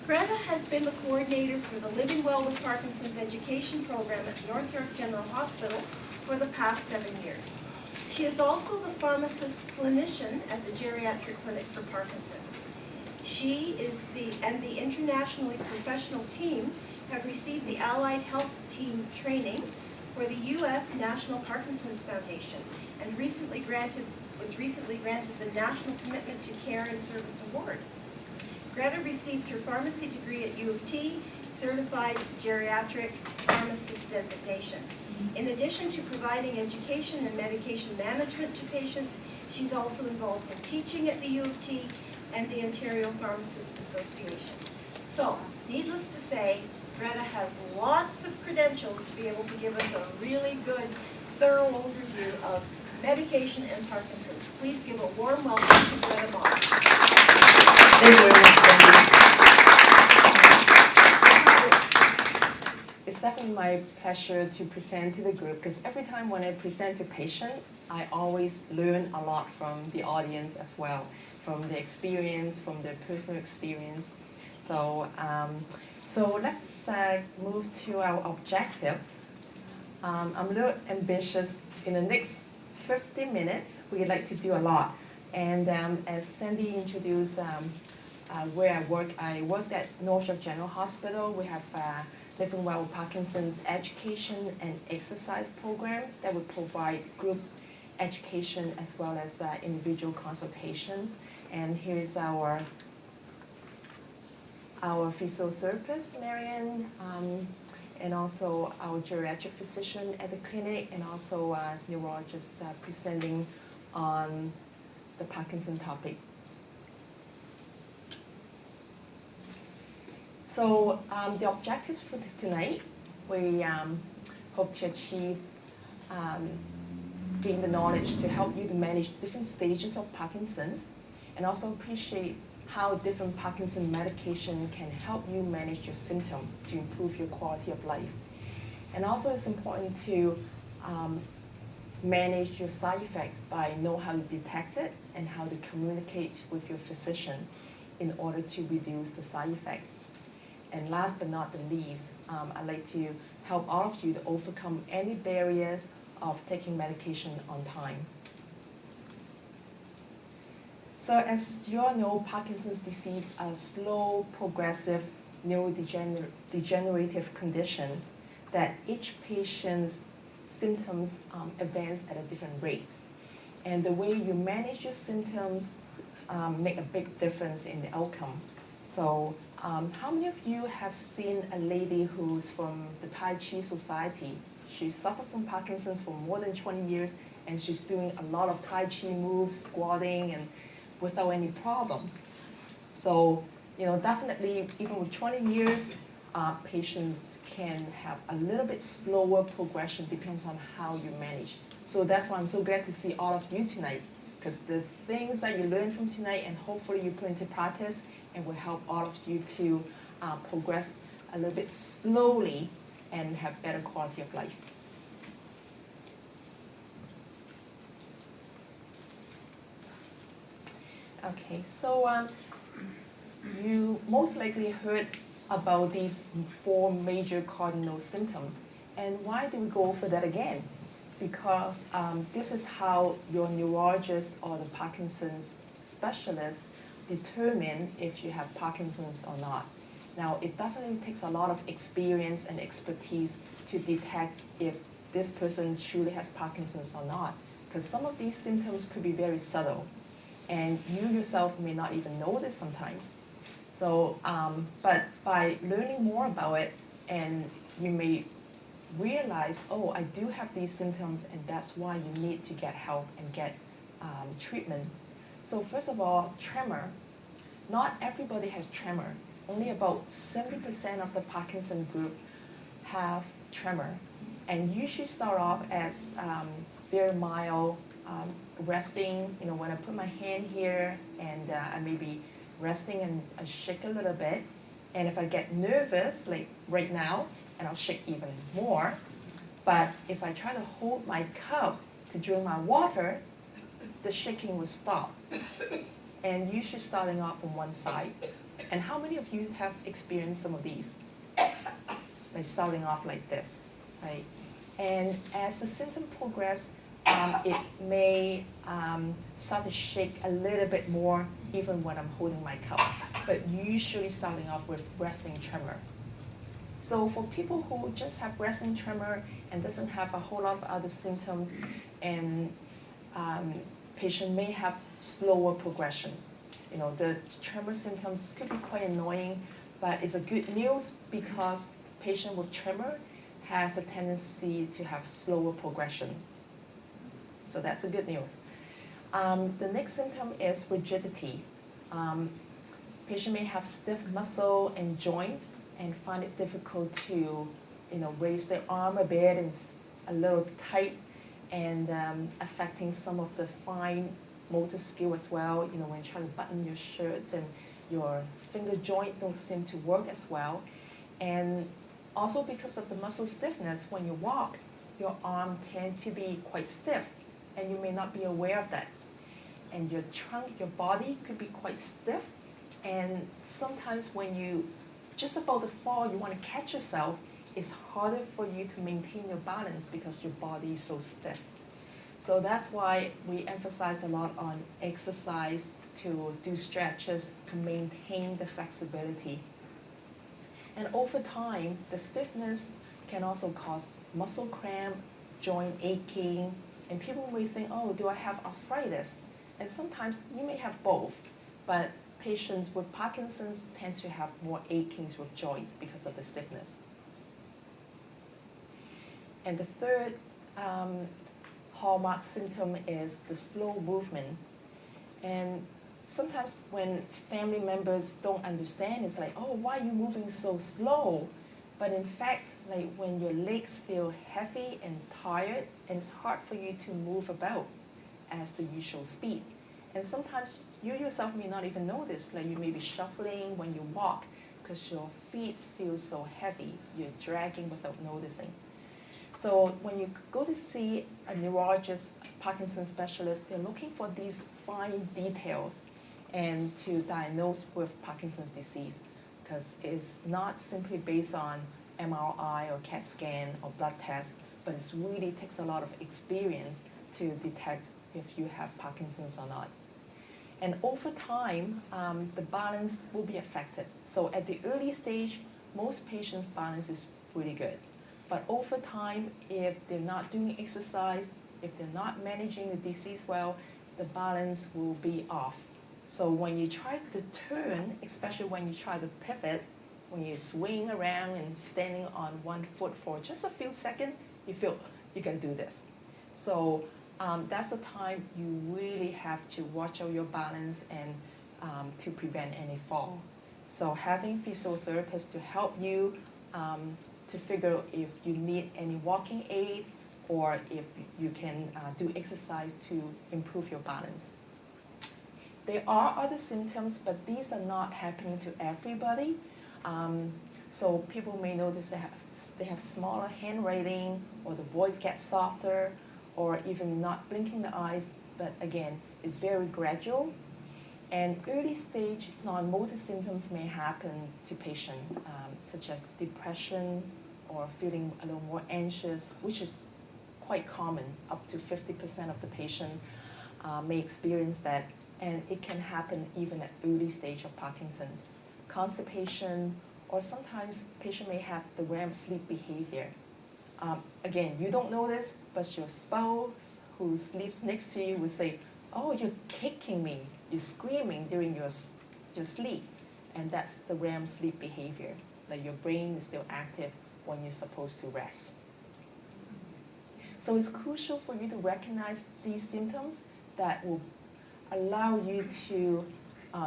Greta has been the coordinator for the Living Well with Parkinson's education program at North York General Hospital for the past 7 years. She is also the pharmacist clinician at the Geriatric Clinic for Parkinson's. She and the internationally professional team have received the Allied Health Team training for the U.S. National Parkinson's Foundation and was recently granted the National Commitment to Care and Service Award. Greta received her pharmacy degree at U of T, certified geriatric pharmacist designation. In addition to providing education and medication management to patients, she's also involved in teaching at the U of T and the Ontario Pharmacists Association. So, needless to say, Greta has lots of credentials to be able to give us a really good, thorough overview of medication and Parkinson's. Please give a warm welcome to Greta Moss. Thank you very much, Cindy. It's definitely my pleasure to present to the group because every time when I present to a patient, I always learn a lot from the audience as well, from the experience, from their personal experience. So let's move to our objectives. I'm a little ambitious. In the next 50 minutes, we'd like to do a lot. And as Sandy introduced where I worked at North York General Hospital. We have Living Well with Parkinson's education and exercise program that would provide group education as well as individual consultations. And here's our physiotherapist, Marian, and also our geriatric physician at the clinic, and also neurologist presenting on the Parkinson topic. So the objectives for tonight, we hope to achieve gain the knowledge to help you to manage different stages of Parkinson's, and also appreciate how different Parkinson medication can help you manage your symptom to improve your quality of life. And also it's important to manage your side effects by know how to detect it and how to communicate with your physician in order to reduce the side effects. And last but not the least, I'd like to help all of you to overcome any barriers of taking medication on time. So as you all know, Parkinson's disease is a slow, progressive, neurodegenerative condition that each patient's symptoms advance at a different rate. And the way you manage your symptoms make a big difference in the outcome. So how many of you have seen a lady who's from the Tai Chi Society? She suffered from Parkinson's for more than 20 years, and she's doing a lot of Tai Chi moves, squatting, and without any problem. So, definitely, even with 20 years, patients can have a little bit slower progression, depends on how you manage. So that's why I'm so glad to see all of you tonight, because the things that you learn from tonight and hopefully you put into practice and will help all of you to progress a little bit slowly and have better quality of life. Okay, so you most likely heard about these 4 major cardinal symptoms. And why do we go over that again? Because this is how your neurologist or the Parkinson's specialist determine if you have Parkinson's or not. Now, it definitely takes a lot of experience and expertise to detect if this person truly has Parkinson's or not, because some of these symptoms could be very subtle, and you yourself may not even notice sometimes. So, but by learning more about it, and you may realize, oh, I do have these symptoms, and that's why you need to get help and get treatment. So first of all, tremor. Not everybody has tremor. Only about 70% of the Parkinson group have tremor. And usually start off as very mild, resting, when I put my hand here and I may be resting and I shake a little bit. And if I get nervous, like right now, and I'll shake even more. But if I try to hold my cup to drink my water, the shaking will stop. And usually starting off from one side. And how many of you have experienced some of these? Like starting off like this, right? And as the symptom progress, it may start to shake a little bit more even when I'm holding my cup, but usually starting off with resting tremor. So for people who just have resting tremor and doesn't have a whole lot of other symptoms, and patient may have slower progression. You know, the tremor symptoms could be quite annoying, but it's a good news because patient with tremor has a tendency to have slower progression. So that's the good news. The next symptom is rigidity. Patient may have stiff muscle and joint and find it difficult to, raise their arm a bit and a little tight, and affecting some of the fine motor skill as well. When you try to button your shirt and your finger joint don't seem to work as well. And also because of the muscle stiffness, when you walk, your arm tend to be quite stiff, and you may not be aware of that. And your trunk, your body could be quite stiff, and sometimes when you just about to fall, you want to catch yourself, it's harder for you to maintain your balance because your body is so stiff. So that's why we emphasize a lot on exercise, to do stretches, to maintain the flexibility. And over time, the stiffness can also cause muscle cramp, joint aching, and people may think, oh, do I have arthritis? And sometimes you may have both, but patients with Parkinson's tend to have more achings with joints because of the stiffness. And the third hallmark symptom is the slow movement. And sometimes when family members don't understand, it's like, oh, why are you moving so slow? But in fact, like when your legs feel heavy and tired, and it's hard for you to move about as the usual speed. And sometimes you yourself may not even notice, like you may be shuffling when you walk because your feet feel so heavy, you're dragging without noticing. So when you go to see a neurologist, Parkinson's specialist, they're looking for these fine details and to diagnose with Parkinson's disease, because it's not simply based on MRI or CAT scan or blood test, but it really takes a lot of experience to detect if you have Parkinson's or not. And over time, the balance will be affected. So at the early stage, most patients' balance is really good. But over time, if they're not doing exercise, if they're not managing the disease well, the balance will be off. So when you try to turn, especially when you try to pivot, when you swing around and standing on one foot for just a few seconds, you feel you can do this. So that's the time you really have to watch out your balance and to prevent any fall. So having physiotherapists to help you to figure if you need any walking aid or if you can do exercise to improve your balance. There are other symptoms, but these are not happening to everybody. So people may notice they have smaller handwriting, or the voice gets softer, or even not blinking the eyes, but again, it's very gradual. And early stage non-motor symptoms may happen to patients, such as depression or feeling a little more anxious, which is quite common. Up to 50% of the patient may experience that, and it can happen even at early stage of Parkinson's. Constipation, or sometimes patient may have the REM sleep behavior. Again, you don't notice, but your spouse who sleeps next to you will say, oh, you're kicking me, you're screaming during your sleep. And that's the REM sleep behavior, like your brain is still active when you're supposed to rest. So it's crucial for you to recognize these symptoms that will allow you to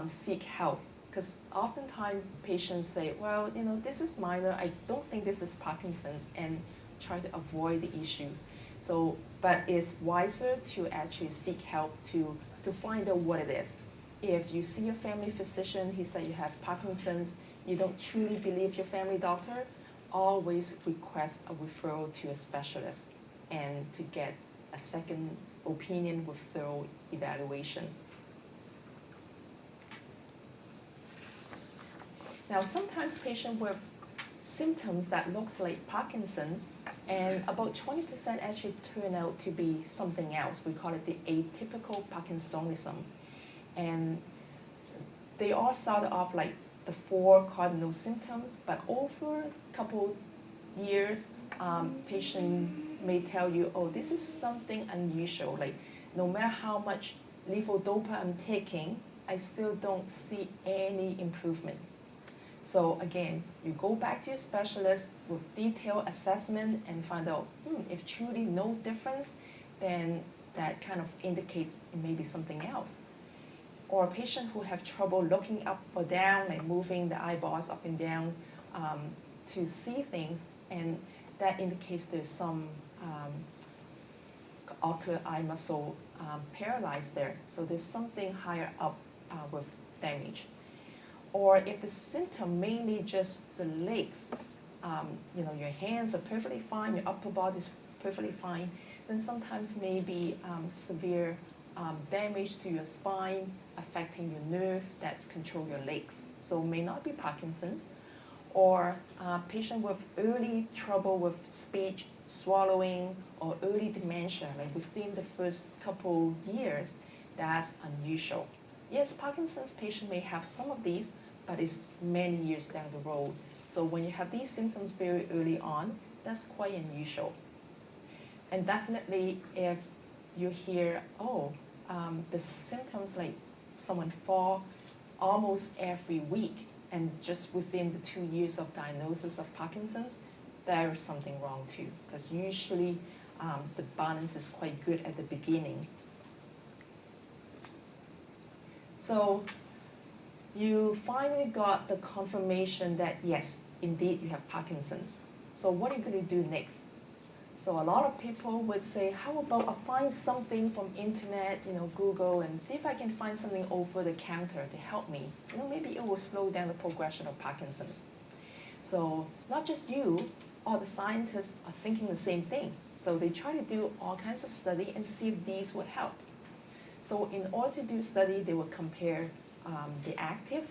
seek help. Because oftentimes patients say, well, this is minor, I don't think this is Parkinson's, and try to avoid the issues. So, but it's wiser to actually seek help to find out what it is. If you see your family physician, he said you have Parkinson's, you don't truly believe your family doctor, always request a referral to a specialist and to get a second opinion with thorough evaluation. Now, sometimes patients with symptoms that looks like Parkinson's, and about 20% actually turn out to be something else. We call it the atypical Parkinsonism. And they all started off like the 4 cardinal symptoms, but over a couple years, patient may tell you, oh, this is something unusual. Like, no matter how much levodopa I'm taking, I still don't see any improvement. So again, you go back to your specialist with detailed assessment and find out, if truly no difference, then that kind of indicates it may be something else. Or a patient who have trouble looking up or down, like moving the eyeballs up and down to see things, and that indicates there's some ocular eye muscle paralyzed there. So there's something higher up with damage. Or if the symptom mainly just the legs, your hands are perfectly fine, your upper body is perfectly fine, then sometimes maybe severe damage to your spine, affecting your nerve that control your legs. So it may not be Parkinson's. Or patient with early trouble with speech, swallowing, or early dementia, like within the first couple years, that's unusual. Yes, Parkinson's patient may have some of these, but it's many years down the road. So when you have these symptoms very early on, that's quite unusual. And definitely if you hear, the symptoms like someone fall almost every week, and just within the 2 years of diagnosis of Parkinson's, there is something wrong too, because usually the balance is quite good at the beginning. So you finally got the confirmation that yes, indeed you have Parkinson's. So what are you going to do next? So a lot of people would say, how about I find something from internet, Google, and see if I can find something over the counter to help me. Maybe it will slow down the progression of Parkinson's. So not just you, all the scientists are thinking the same thing. So they try to do all kinds of study and see if these would help. So in order to do study, they will compare the active,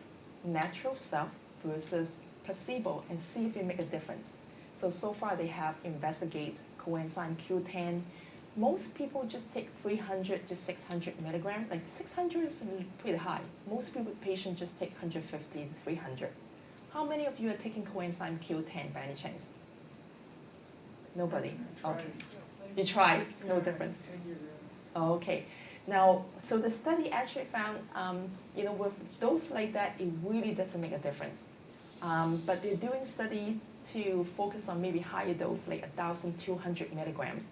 natural stuff versus placebo and see if it make a difference. So far they have investigated coenzyme Q10. Most people just take 300 to 600 milligrams. Like 600 is pretty high. Most patients just take 150 to 300. How many of you are taking coenzyme Q10 by any chance? Nobody? Okay. You tried? No difference? Okay. Now, so the study actually found, with dose like that, it really doesn't make a difference. But they're doing study to focus on maybe higher dose, like 1,200 milligrams.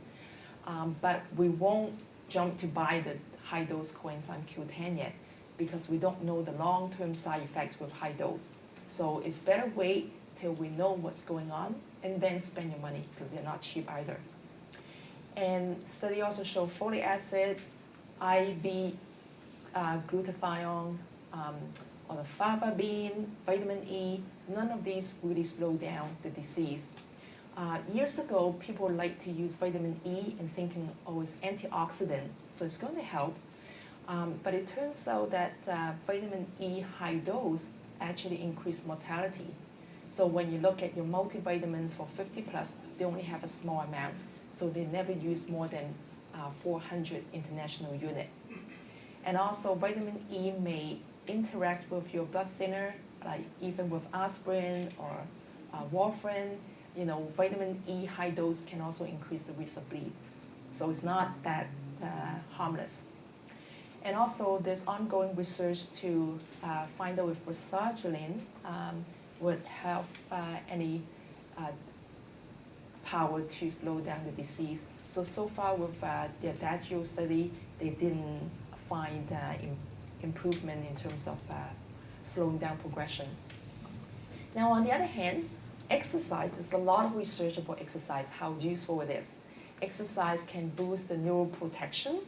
But we won't jump to buy the high dose coenzyme Q10 yet, because we don't know the long-term side effects with high dose. So it's better wait till we know what's going on and then spend your money, because they're not cheap either. And study also show folic acid, IV glutathione, or the fava-bean, vitamin E, none of these really slow down the disease. Years ago, people liked to use vitamin E and thinking, it's antioxidant, so it's going to help. But it turns out that vitamin E high dose actually increased mortality. So when you look at your multivitamins for 50 plus, they only have a small amount. So they never use more than 400 international unit. And also vitamin E may interact with your blood thinner, like even with aspirin or warfarin. Vitamin E high dose can also increase the risk of bleed. So it's not that harmless. And also there's ongoing research to find out if Borsaglin would have any power to slow down the disease. So far with the Adagio study, they didn't find improvement in terms of slowing down progression. Now, on the other hand, exercise, there's a lot of research about exercise, how useful it is. Exercise can boost the neuroprotection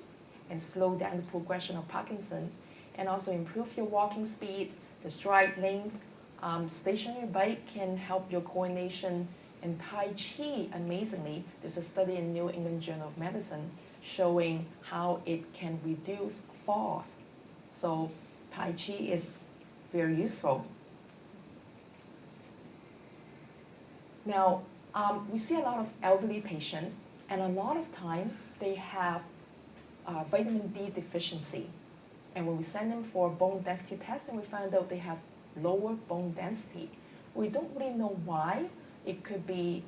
and slow down the progression of Parkinson's, and also improve your walking speed, the stride length. Stationary bike can help your coordination. And Tai Chi, amazingly, there's a study in New England Journal of Medicine showing how it can reduce falls. So Tai Chi is very useful. Now, we see a lot of elderly patients, and a lot of time they have vitamin D deficiency. And when we send them for bone density test, and we find out they have lower bone density, we don't really know why. It could be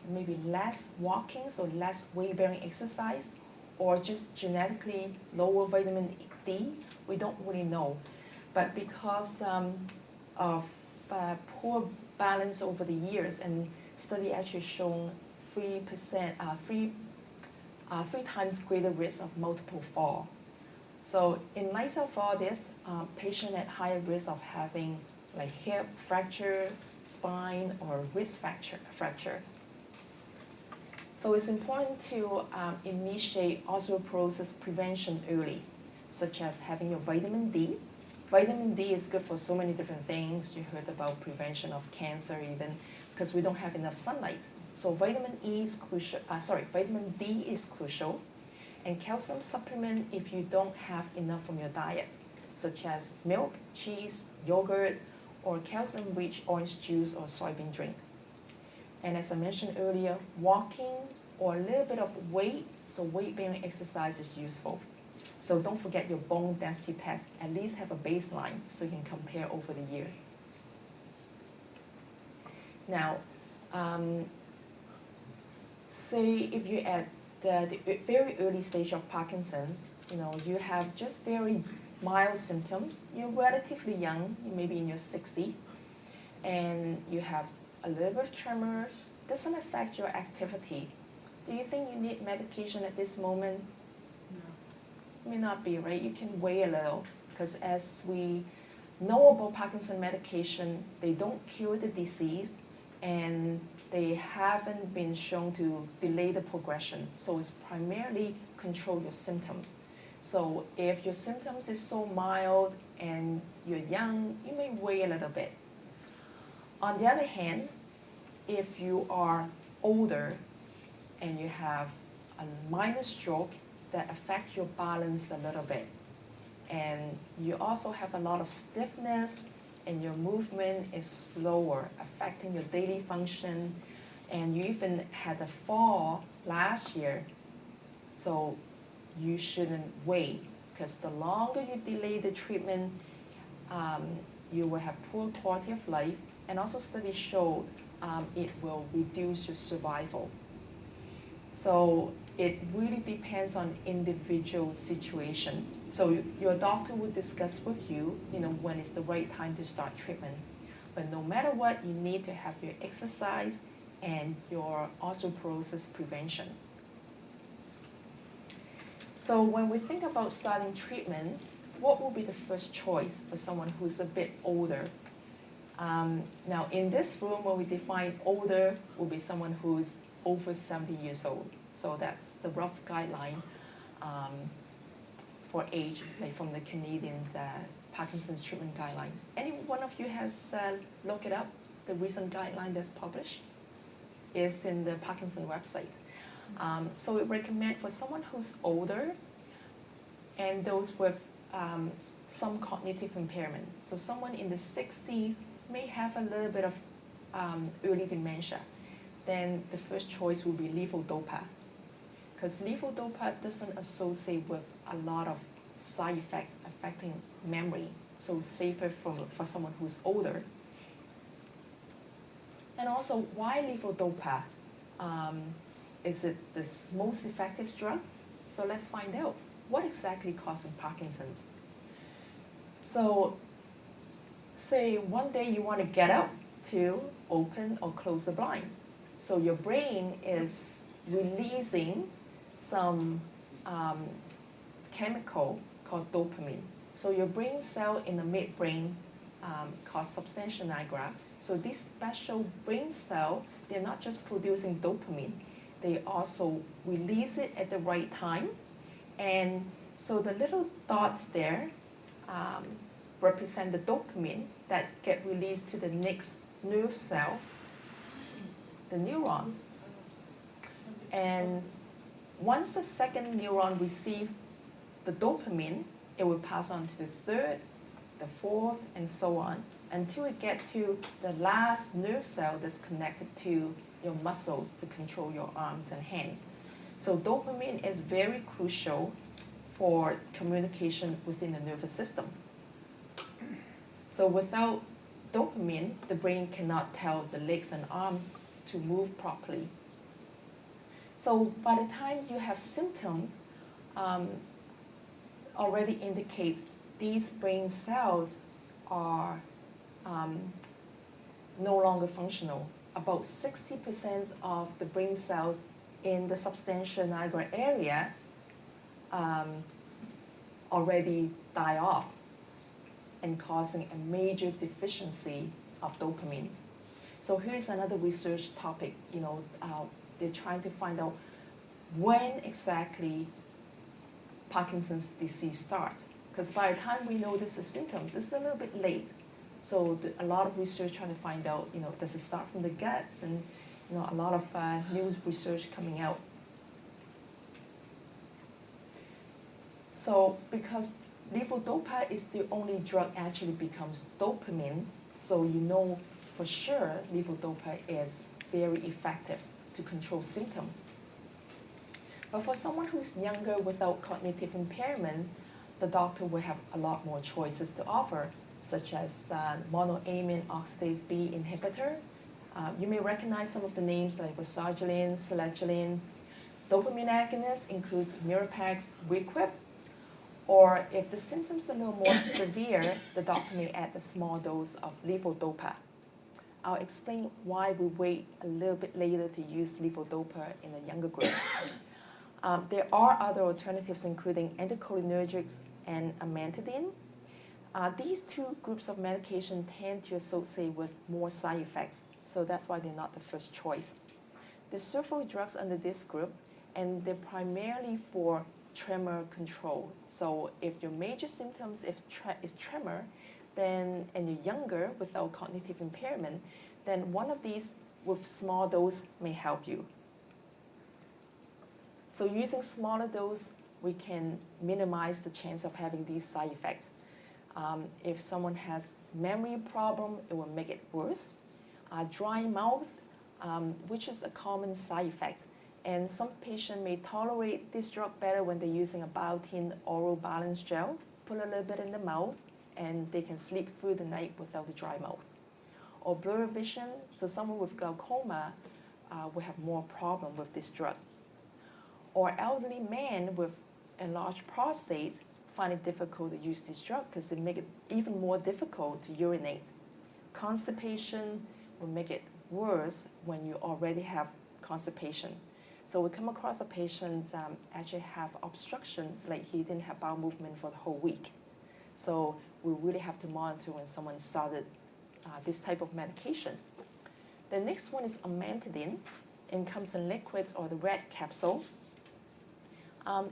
maybe less walking, so less weight-bearing exercise, or just genetically lower vitamin D. We don't really know. But because of poor balance over the years, and study actually shown 3 times greater risk of multiple fall. So in light of all this, patient at higher risk of having like hip fracture, spine, or wrist fracture. So it's important to initiate osteoporosis prevention early, such as having your vitamin D. Vitamin D is good for so many different things. You heard about prevention of cancer even, because we don't have enough sunlight. So vitamin D is crucial. And calcium supplement if you don't have enough from your diet, such as milk, cheese, yogurt, or calcium-rich orange juice or soybean drink. And as I mentioned earlier, walking or a little bit of weight, so weight-bearing exercise is useful. So don't forget your bone density test. At least have a baseline so you can compare over the years. Now, say if you're at the very early stage of Parkinson's, you have just very mild symptoms. You're relatively young, you may be in your 60s, and you have a little bit of tremor, doesn't affect your activity. Do you think you need medication at this moment? No. May not be, right? You can wait a little, because as we know about Parkinson medication, they don't cure the disease, and they haven't been shown to delay the progression. So it's primarily control your symptoms. So if your symptoms is so mild and you're young, you may wait a little bit. On the other hand, if you are older and you have a minor stroke that affects your balance a little bit, and you also have a lot of stiffness, and your movement is slower, affecting your daily function, and you even had a fall last year, so you shouldn't wait, because the longer you delay the treatment, you will have poor quality of life, and also studies show it will reduce your survival. So it really depends on individual situation. So your doctor will discuss with you, when is the right time to start treatment. But no matter what, you need to have your exercise and your osteoporosis prevention. So when we think about starting treatment, what will be the first choice for someone who's a bit older? Now in this room, when we define older, will be someone who's over 70 years old. So that's the rough guideline for age, like from the Canadian Parkinson's treatment guideline. Any one of you has looked it up? The recent guideline that's published is in the Parkinson website. So it recommends for someone who's older and those with some cognitive impairment. So someone in the 60s may have a little bit of early dementia. Then the first choice will be levodopa, because levodopa doesn't associate with a lot of side effects affecting memory, so it's safer for someone who's older. And also, why levodopa? Is it the most effective drug? So let's find out. What exactly causes Parkinson's? So say one day you want to get up to open or close the blind. So your brain is releasing some chemical called dopamine. So your brain cell in the midbrain called substantia nigra. So this special brain cell, they're not just producing dopamine, they also release it at the right time. And so the little dots there represent the dopamine that get released to the next nerve cell, the neuron. And once the second neuron receives the dopamine, it will pass on to the third, the fourth, and so on. until it gets to the last nerve cell that's connected to your muscles to control your arms and hands. So dopamine is very crucial for communication within the nervous system. So without dopamine, the brain cannot tell the legs and arms to move properly. So by the time you have symptoms, already indicates these brain cells are no longer functional. About 60% of the brain cells in the substantia nigra area already die off and causing a major deficiency of dopamine. So here's another research topic, they're trying to find out when exactly Parkinson's disease starts. Because by the time we notice the symptoms, it's a little bit late. So a lot of research trying to find out, does it start from the gut? And a lot of new research coming out. So because levodopa is the only drug actually becomes dopamine, so for sure levodopa is very effective to control symptoms. But for someone who's younger without cognitive impairment, the doctor will have a lot more choices to offer, such as monoamine oxidase B inhibitor. You may recognize some of the names like rasagiline, selegiline. Dopamine agonist includes Mirapax, Requip. Or if the symptoms are a little more severe, the doctor may add a small dose of levodopa. I'll explain why we wait a little bit later to use levodopa in a younger group. There are other alternatives, including anticholinergics and Amantadine. These two groups of medication tend to associate with more side effects, so that's why they're not the first choice. There's several drugs under this group, and they're primarily for tremor control. So if your major symptoms is tremor, and you're younger without cognitive impairment, then one of these with small dose may help you. So using smaller dose, we can minimize the chance of having these side effects. If someone has memory problem, it will make it worse. Dry mouth, which is a common side effect. And some patients may tolerate this drug better when they're using a biotin oral balance gel. Put a little bit in the mouth, and they can sleep through the night without the dry mouth. Or blurred vision, so someone with glaucoma will have more problem with this drug. Or elderly men with enlarged prostate find it difficult to use this drug because it makes it even more difficult to urinate. Constipation will make it worse when you already have constipation. So we come across a patient actually have obstructions, like he didn't have bowel movement for the whole week. So we really have to monitor when someone started this type of medication. The next one is Amantadine, and comes in liquids or the red capsule.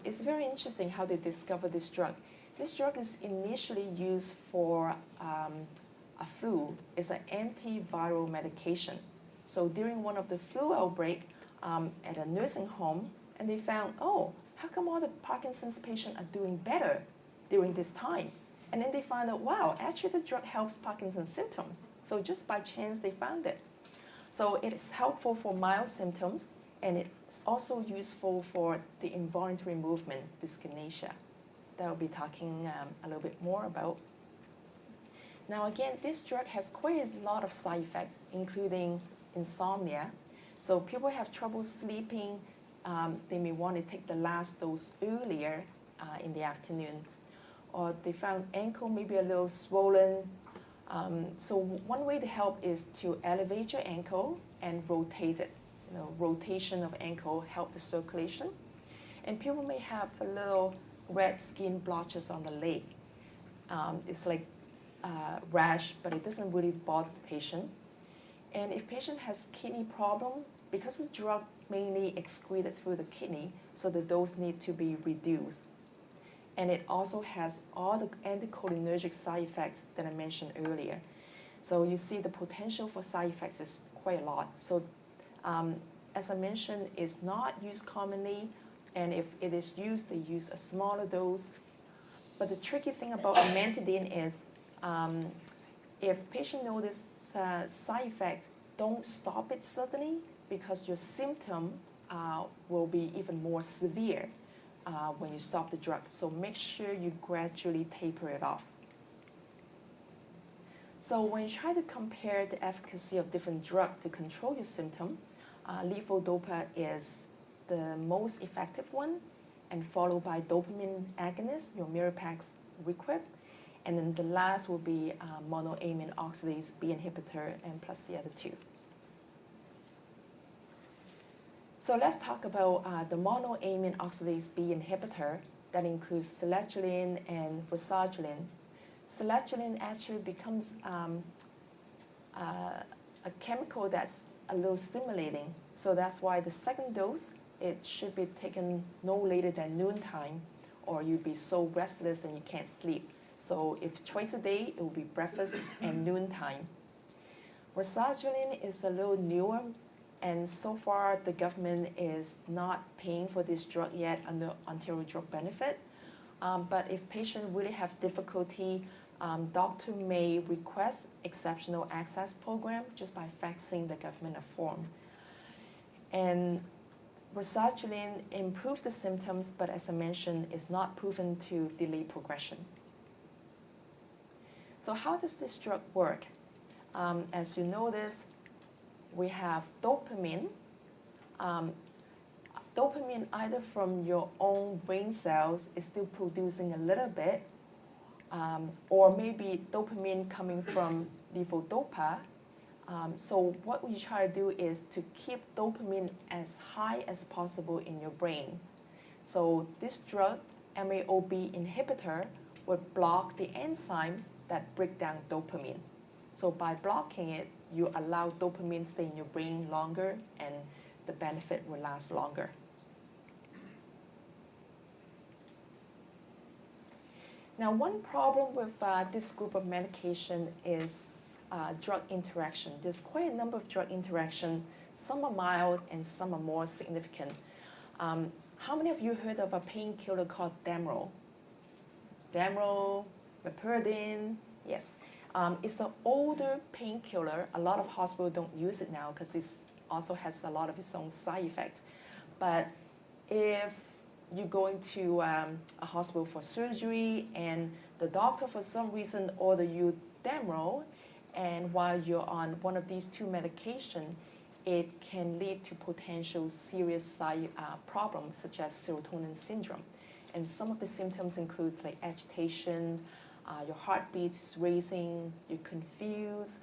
It's very interesting how they discovered this drug. This drug is initially used for a flu. It's an antiviral medication. So during one of the flu outbreak at a nursing home, and they found, oh, how come all the Parkinson's patients are doing better during this time? And then they found out, wow, actually the drug helps Parkinson's symptoms. So just by chance they found it. So it is helpful for mild symptoms, and it's also useful for the involuntary movement dyskinesia that I'll be talking a little bit more about. Now again, this drug has quite a lot of side effects, including insomnia. So people have trouble sleeping, they may want to take the last dose earlier in the afternoon. Or they found ankle maybe a little swollen. So one way to help is to elevate your ankle and rotate it. Rotation of ankle help the circulation. And people may have a little red skin blotches on the leg. It's like rash, but it doesn't really bother the patient. And if patient has kidney problem, because the drug mainly excreted through the kidney, so the dose need to be reduced. And it also has all the anticholinergic side effects that I mentioned earlier. So you see the potential for side effects is quite a lot. So as I mentioned, it's not used commonly, and if it is used, they use a smaller dose. But the tricky thing about Amantadine is if patient notice side effects, don't stop it suddenly because your symptom will be even more severe when you stop the drug. So make sure you gradually taper it off. So when you try to compare the efficacy of different drugs to control your symptom, levodopa is the most effective one, and followed by dopamine agonist, your Mirapax Requip, and then the last will be monoamine oxidase B inhibitor, and plus the other two. So let's talk about the monoamine oxidase B inhibitor that includes sertraline and rosuvastatin. Sertraline actually becomes a chemical that's a little stimulating. So that's why the second dose, it should be taken no later than noontime, or you'll be so restless and you can't sleep. So if twice a day, it will be breakfast and noontime. Rosuvastatin is a little newer, and so far the government is not paying for this drug yet under Ontario Drug Benefit. But if patients really have difficulty, doctor may request exceptional access program just by faxing the government a form. And rosuvastatin improves the symptoms, but as I mentioned, is not proven to delay progression. So how does this drug work? As you notice, we have dopamine. Dopamine either from your own brain cells is still producing a little bit, or maybe dopamine coming from levodopa. So what we try to do is to keep dopamine as high as possible in your brain. So this drug, MAOB inhibitor, would block the enzyme that break down dopamine. So by blocking it, you allow dopamine to stay in your brain longer, and the benefit will last longer. Now, one problem with this group of medication is drug interaction. There's quite a number of drug interaction. Some are mild and some are more significant. How many of you heard of a painkiller called Demerol? Demerol, Amantadine, yes. It's an older painkiller. A lot of hospitals don't use it now because it also has a lot of its own side effects. But if you go into a hospital for surgery and the doctor for some reason order you Demerol, and while you're on one of these two medications, it can lead to potential serious side problems such as serotonin syndrome. And some of the symptoms include like agitation, your heartbeat is racing, you're confused,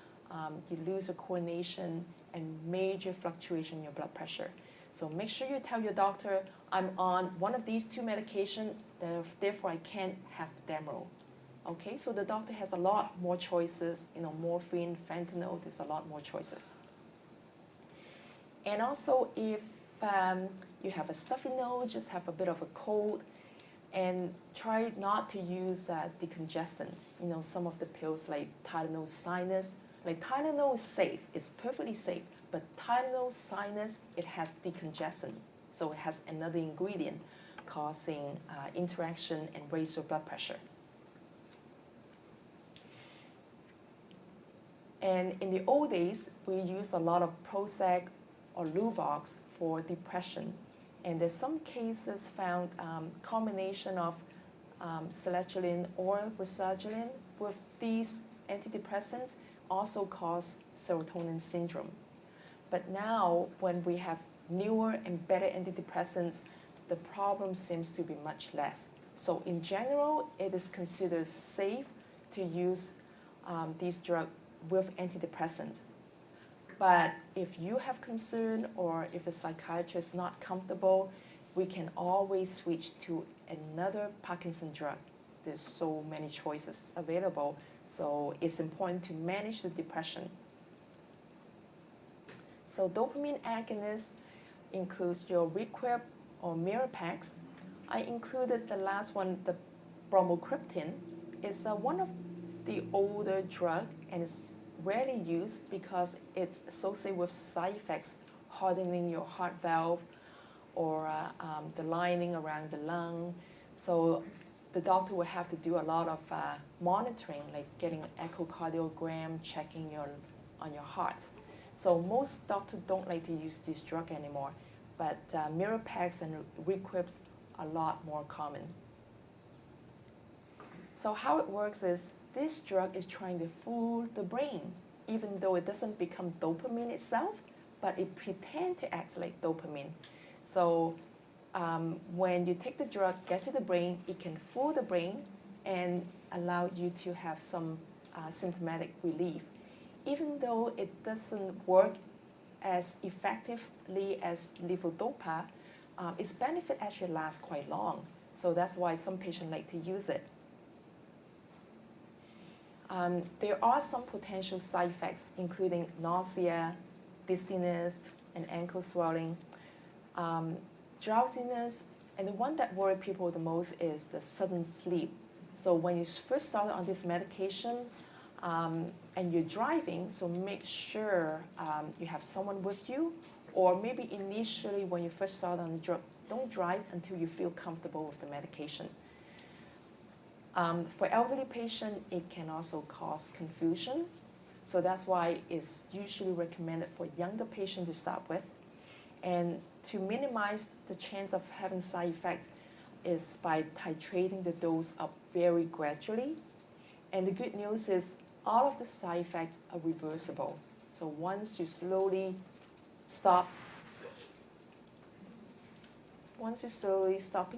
you lose your coordination, and major fluctuation in your blood pressure. So make sure you tell your doctor, I'm on one of these two medications, therefore I can't have Demerol. Okay, so the doctor has a lot more choices, morphine, fentanyl, there's a lot more choices. And also if you have a stuffy nose, just have a bit of a cold, and try not to use decongestant. Some of the pills like Tylenol Sinus, like Tylenol is safe, it's perfectly safe, but Tylenol Sinus, it has decongestant. So it has another ingredient causing interaction and raise your blood pressure. And in the old days, we used a lot of Prozac or Luvox for depression. And there's some cases found combination of sertraline or rosuvastatin with these antidepressants also cause serotonin syndrome. But now, when we have newer and better antidepressants, the problem seems to be much less. So in general, it is considered safe to use these drugs with antidepressants. But if you have concern or if the psychiatrist is not comfortable, we can always switch to another Parkinson drug. There's so many choices available, so it's important to manage the depression. So dopamine agonist includes your Requip or Mirapax. I included the last one, the bromocriptine. It's one of the older drug, and it's rarely used because it associates with side effects, hardening your heart valve or the lining around the lung. So the doctor will have to do a lot of monitoring, like getting an echocardiogram, checking on your heart. So most doctors don't like to use this drug anymore, but Mirapex and Requip's are a lot more common. So how it works is this drug is trying to fool the brain, even though it doesn't become dopamine itself, but it pretends to act like dopamine. So when you take the drug, get to the brain, it can fool the brain and allow you to have some symptomatic relief. Even though it doesn't work as effectively as levodopa, its benefit actually lasts quite long. So that's why some patients like to use it. There are some potential side effects, including nausea, dizziness, and ankle swelling, drowsiness, and the one that worries people the most is the sudden sleep. So when you first start on this medication and you're driving, so make sure you have someone with you, or maybe initially when you first start on the drug, don't drive until you feel comfortable with the medication. For elderly patients, it can also cause confusion. So that's why it's usually recommended for younger patients to start with. And to minimize the chance of having side effects is by titrating the dose up very gradually. And the good news is all of the side effects are reversible. So once you slowly stopping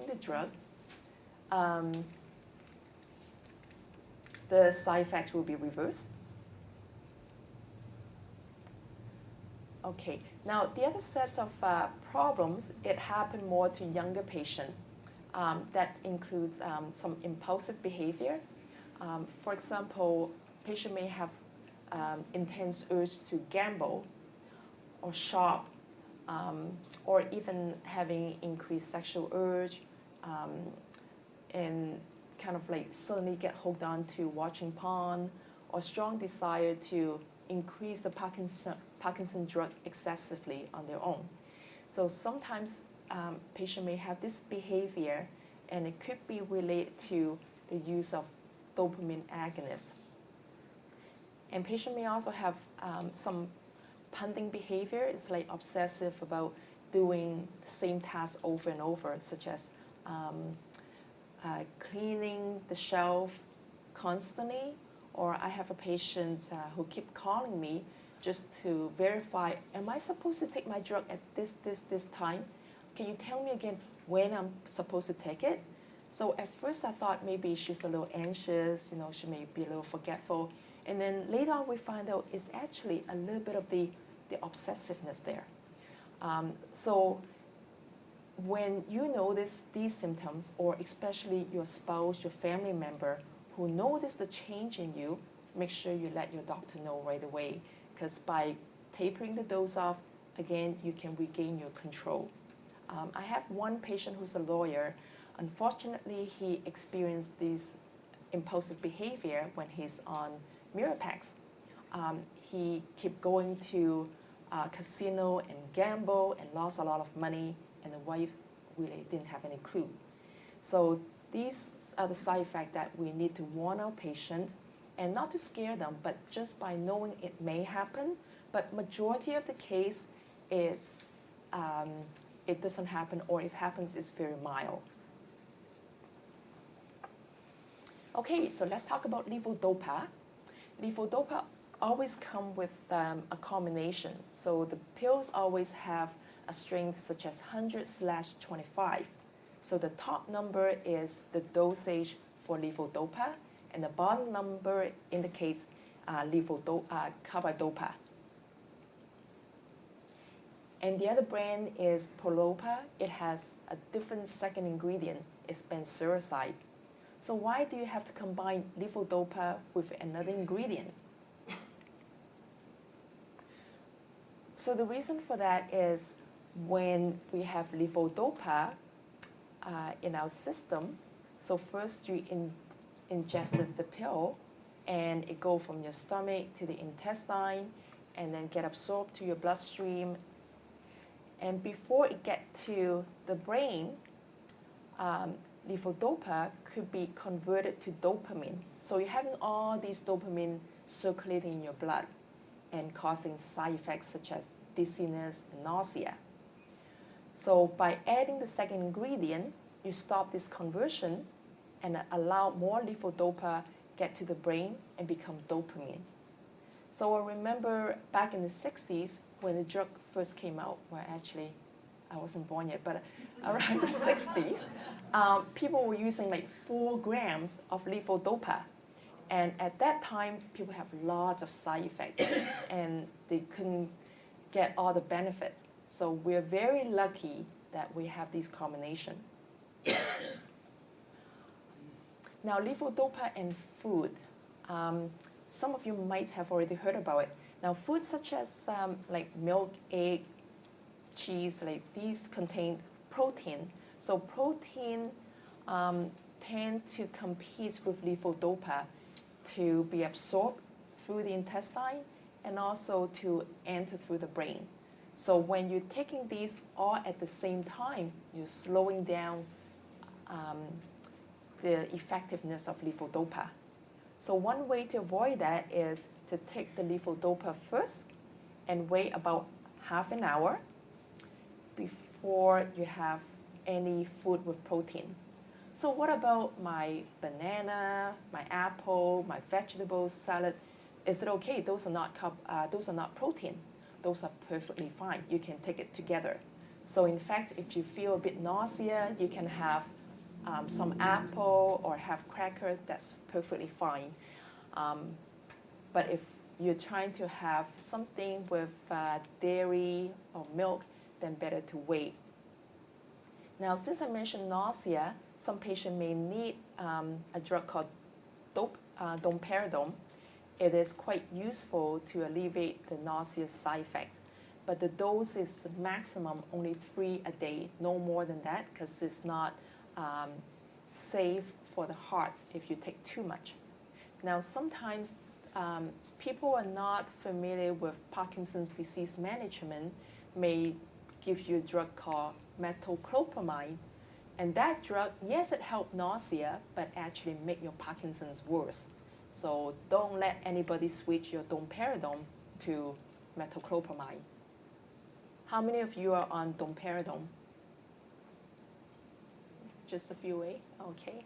the drug, the side effects will be reversed. Okay, now the other set of problems, it happened more to younger patients. That includes some impulsive behavior. For example, patient may have intense urge to gamble or shop, or even having increased sexual urge, and kind of like suddenly get hooked on to watching porn, or strong desire to increase the Parkinson drug excessively on their own. So sometimes patient may have this behavior, and it could be related to the use of dopamine agonists. And patient may also have some punting behavior. It's like obsessive about doing the same task over and over, such as cleaning the shelf constantly. Or I have a patient who keep calling me just to verify, am I supposed to take my drug at this time? Can you tell me again when I'm supposed to take it? So at first I thought maybe she's a little anxious, she may be a little forgetful. And then later on we find out it's actually a little bit of the obsessiveness there. So when you notice these symptoms, or especially your spouse, your family member, who notice the change in you, make sure you let your doctor know right away. Because by tapering the dose off, again, you can regain your control. I have one patient who's a lawyer. Unfortunately, he experienced this impulsive behavior when he's on Mirapex. He kept going to casino and gamble and lost a lot of money, and the wife really didn't have any clue. So these are the side effects that we need to warn our patients, and not to scare them, but just by knowing it may happen. But majority of the case, it doesn't happen, or if it happens, it's very mild. Okay, so let's talk about levodopa. Levodopa always come with a combination. So the pills always have a strength such as 100/25. So the top number is the dosage for levodopa, and the bottom number indicates carbidopa. And the other brand is Prolopa. It has a different second ingredient, it's benzoyl. So why do you have to combine levodopa with another ingredient? So the reason for that is when we have levodopa in our system, so first you ingested the pill, and it goes from your stomach to the intestine, and then get absorbed to your bloodstream. And before it gets to the brain, levodopa could be converted to dopamine. So you're having all these dopamine circulating in your blood and causing side effects such as dizziness and nausea. So by adding the second ingredient, you stop this conversion and allow more levodopa get to the brain and become dopamine. So I remember back in the 60s when the drug first came out, well actually I wasn't born yet, but around the 60s, people were using like 4 grams of levodopa. And at that time, people have lots of side effects and they couldn't get all the benefit. So we're very lucky that we have this combination. Now, levodopa and food. Some of you might have already heard about it. Now, foods such as like milk, egg, cheese, like these contain protein. So protein tend to compete with levodopa to be absorbed through the intestine and also to enter through the brain. So when you're taking these all at the same time, you're slowing down the effectiveness of levodopa. So one way to avoid that is to take the levodopa first and wait about half an hour before you have any food with protein. So what about my banana, my apple, my vegetables, salad? Is it okay? Those are not protein. Those are perfectly fine. You can take it together. So in fact, if you feel a bit nausea, you can have some apple or have cracker. That's perfectly fine. But if you're trying to have something with dairy or milk, then better to wait. Now, since I mentioned nausea, some patients may need a drug called domperidone. It is quite useful to alleviate the nausea side effects, but the dose is maximum only 3 a day, no more than that, because it's not safe for the heart if you take too much. Now, sometimes people are not familiar with Parkinson's disease management may give you a drug called metoclopramide. And that drug, yes, it helps nausea, but actually make your Parkinson's worse. So don't let anybody switch your domperidone to metoclopramide. How many of you are on domperidone? Just a few, eh? Okay.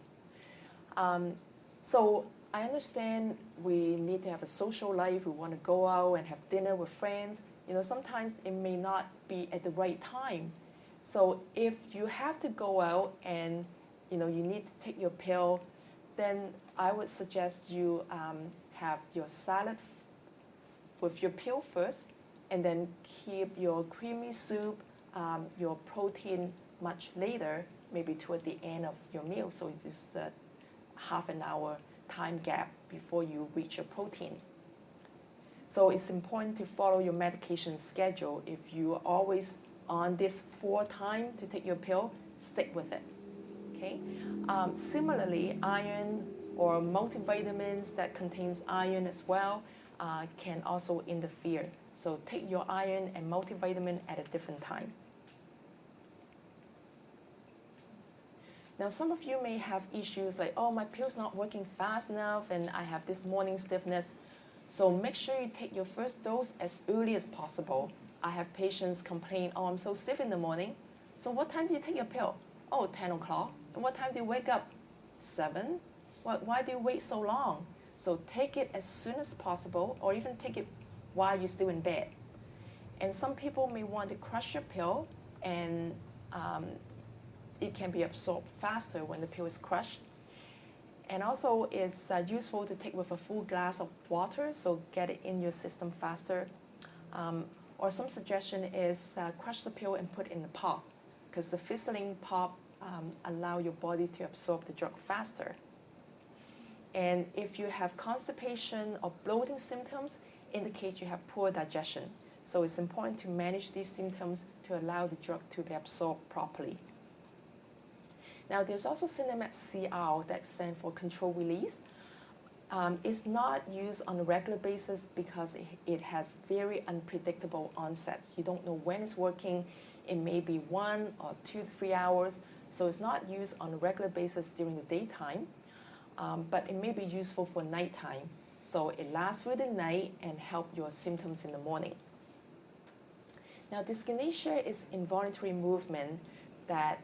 So I understand we need to have a social life. We want to go out and have dinner with friends. You know, sometimes it may not be at the right time. So if you have to go out and you need to take your pill, then I would suggest you have your salad with your pill first, and then keep your creamy soup, your protein much later, maybe toward the end of your meal. So it's just a half an hour time gap before you reach your protein. So it's important to follow your medication schedule. If you are always on this 4 times to take your pill, stick with it. Okay. Similarly, iron or multivitamins that contains iron as well can also interfere. So take your iron and multivitamin at a different time. Now, some of you may have issues like, oh, my pill's not working fast enough and I have this morning stiffness. So make sure you take your first dose as early as possible. I have patients complain, oh, I'm so stiff in the morning. So what time do you take your pill? Oh, 10 o'clock. And what time do you wake up? 7? Why do you wait so long? So take it as soon as possible, or even take it while you're still in bed. And some people may want to crush your pill, and it can be absorbed faster when the pill is crushed. And also it's useful to take with a full glass of water, so get it in your system faster. Or some suggestion is crush the pill and put it in a pop, because the fizzling pop allow your body to absorb the drug faster. And if you have constipation or bloating symptoms, indicate you have poor digestion. So it's important to manage these symptoms to allow the drug to be absorbed properly. Now, there's also Sinemet CR, that stands for controlled release. It's not used on a regular basis because it has very unpredictable onset. You don't know when it's working. It may be 1 or 2 to 3 hours. So it's not used on a regular basis during the daytime, but it may be useful for nighttime. So it lasts through the night and help your symptoms in the morning. Now, dyskinesia is involuntary movement that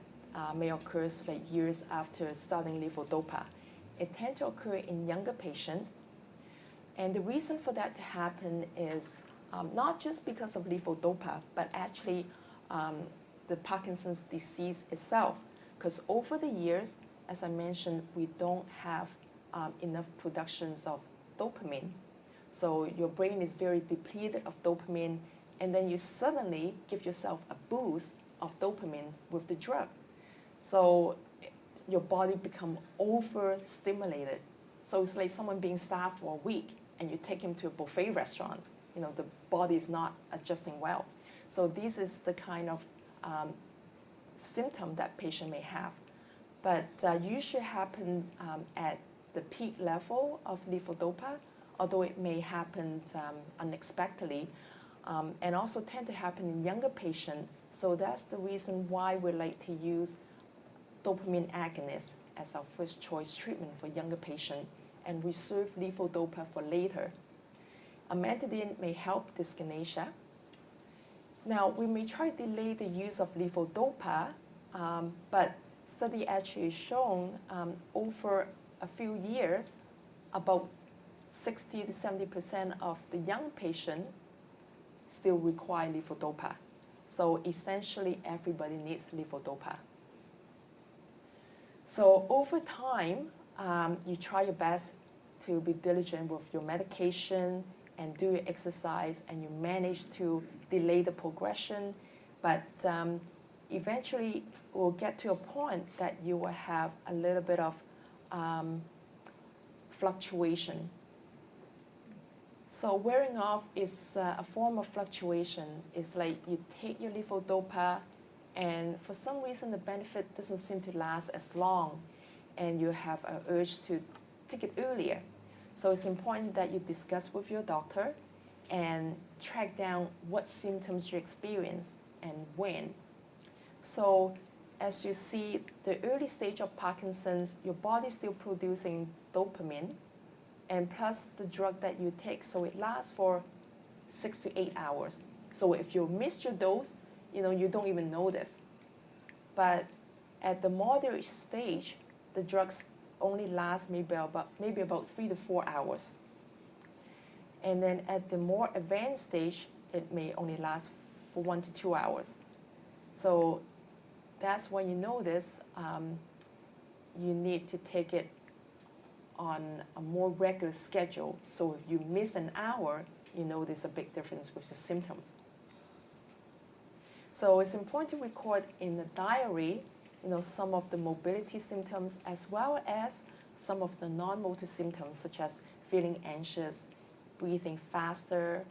may occur like years after starting levodopa. It tends to occur in younger patients. And the reason for that to happen is not just because of levodopa, but actually the Parkinson's disease itself. Because over the years, as I mentioned, we don't have enough productions of dopamine. So your brain is very depleted of dopamine, and then you suddenly give yourself a boost of dopamine with the drug. So your body becomes overstimulated. So it's like someone being starved for a week, and you take him to a buffet restaurant. You know, the body is not adjusting well. So this is the kind of symptom that patient may have. But usually happen at the peak level of levodopa, although it may happen unexpectedly, and also tend to happen in younger patients. So that's the reason why we like to use dopamine agonists as our first choice treatment for younger patients and reserve levodopa for later. Amantadine may help dyskinesia. Now, we may try to delay the use of levodopa, but study actually shown over a few years, about 60 to 70% of the young patients still require levodopa. So essentially, everybody needs levodopa. So over time, you try your best to be diligent with your medication and do your exercise, and you manage to delay the progression. But eventually, we'll get to a point that you will have a little bit of fluctuation. So wearing off is a form of fluctuation. It's like you take your levodopa, and for some reason the benefit doesn't seem to last as long, and you have an urge to take it earlier. So it's important that you discuss with your doctor and track down what symptoms you experience and when. So as you see, the early stage of Parkinson's, your body's still producing dopamine, and plus the drug that you take, so it lasts for 6 to 8 hours. So if you miss your dose, you don't even notice. But at the moderate stage, the drugs only last maybe about 3 to 4 hours. And then at the more advanced stage, it may only last for 1 to 2 hours. So that's when you notice you need to take it on a more regular schedule. So if you miss an hour, you notice a big difference with the symptoms. So it's important to record in the diary, some of the mobility symptoms as well as some of the non-motor symptoms, such as feeling anxious, breathing faster,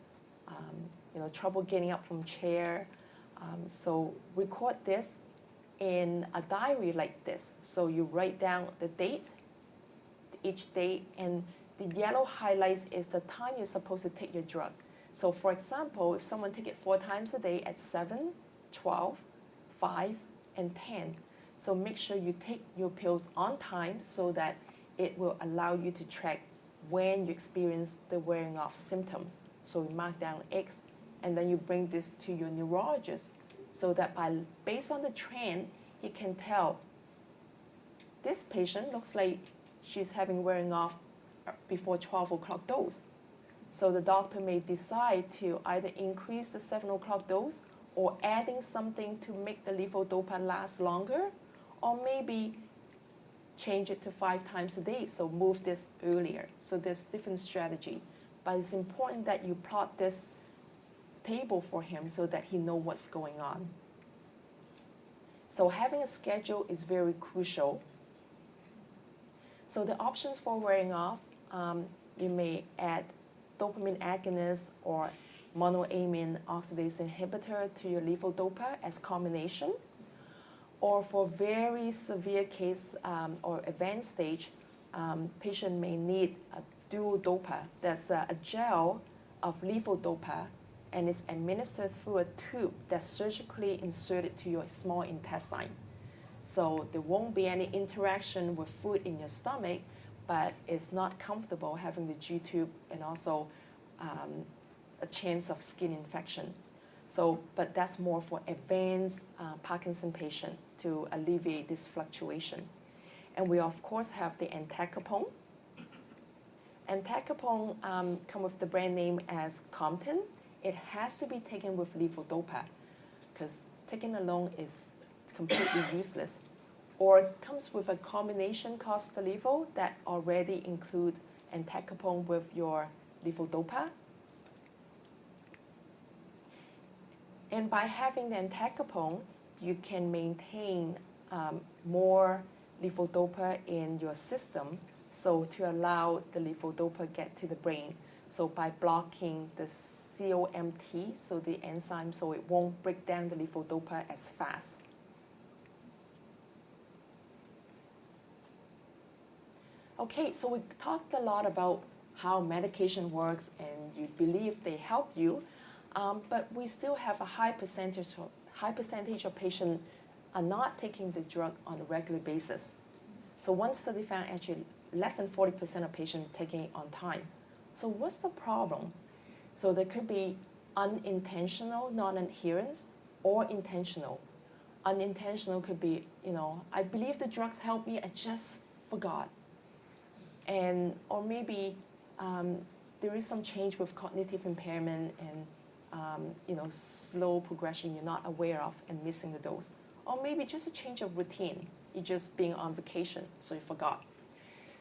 trouble getting up from chair. So record this in a diary like this. So you write down the date, each day, and the yellow highlights is the time you're supposed to take your drug. So for example, if someone take it 4 times a day at 7, 12, 5, and 10. So make sure you take your pills on time so that it will allow you to track when you experience the wearing off symptoms. So you mark down X, and then you bring this to your neurologist so that based on the trend, he can tell this patient looks like she's having wearing off before 12 o'clock dose. So the doctor may decide to either increase the 7 o'clock dose or adding something to make the levodopa last longer, or maybe change it to 5 times a day, so move this earlier. So there's different strategy. But it's important that you plot this table for him so that he knows what's going on. So having a schedule is very crucial. So the options for wearing off, you may add dopamine agonist or monoamine oxidase inhibitor to your levodopa as combination. Or for very severe case or advanced stage, patient may need a dual dopa. That's a gel of levodopa, and it's administered through a tube that's surgically inserted to your small intestine. So there won't be any interaction with food in your stomach, but it's not comfortable having the G-tube and also a chance of skin infection. So, but that's more for advanced Parkinson patient to alleviate this fluctuation. And we of course have the Anticholinergic. Anticholinergic come with the brand name as Compton. It has to be taken with levodopa because taken alone is completely useless. Or it comes with a combination called Stalevo that already include Anticholinergic with your levodopa. And by having the Anticholinergic, you can maintain more levodopa in your system, so to allow the levodopa get to the brain. So by blocking the COMT, so the enzyme, so it won't break down the levodopa as fast. Okay, so we talked a lot about how medication works and you believe they help you, but we still have a high percentage of patients are not taking the drug on a regular basis. So one study found actually less than 40% of patients taking it on time. So what's the problem? So there could be unintentional non-adherence or intentional. Unintentional could be, I believe the drugs help me, I just forgot. And, or maybe there is some change with cognitive impairment and slow progression you're not aware of and missing the dose. Or maybe just a change of routine. You're just being on vacation, so you forgot.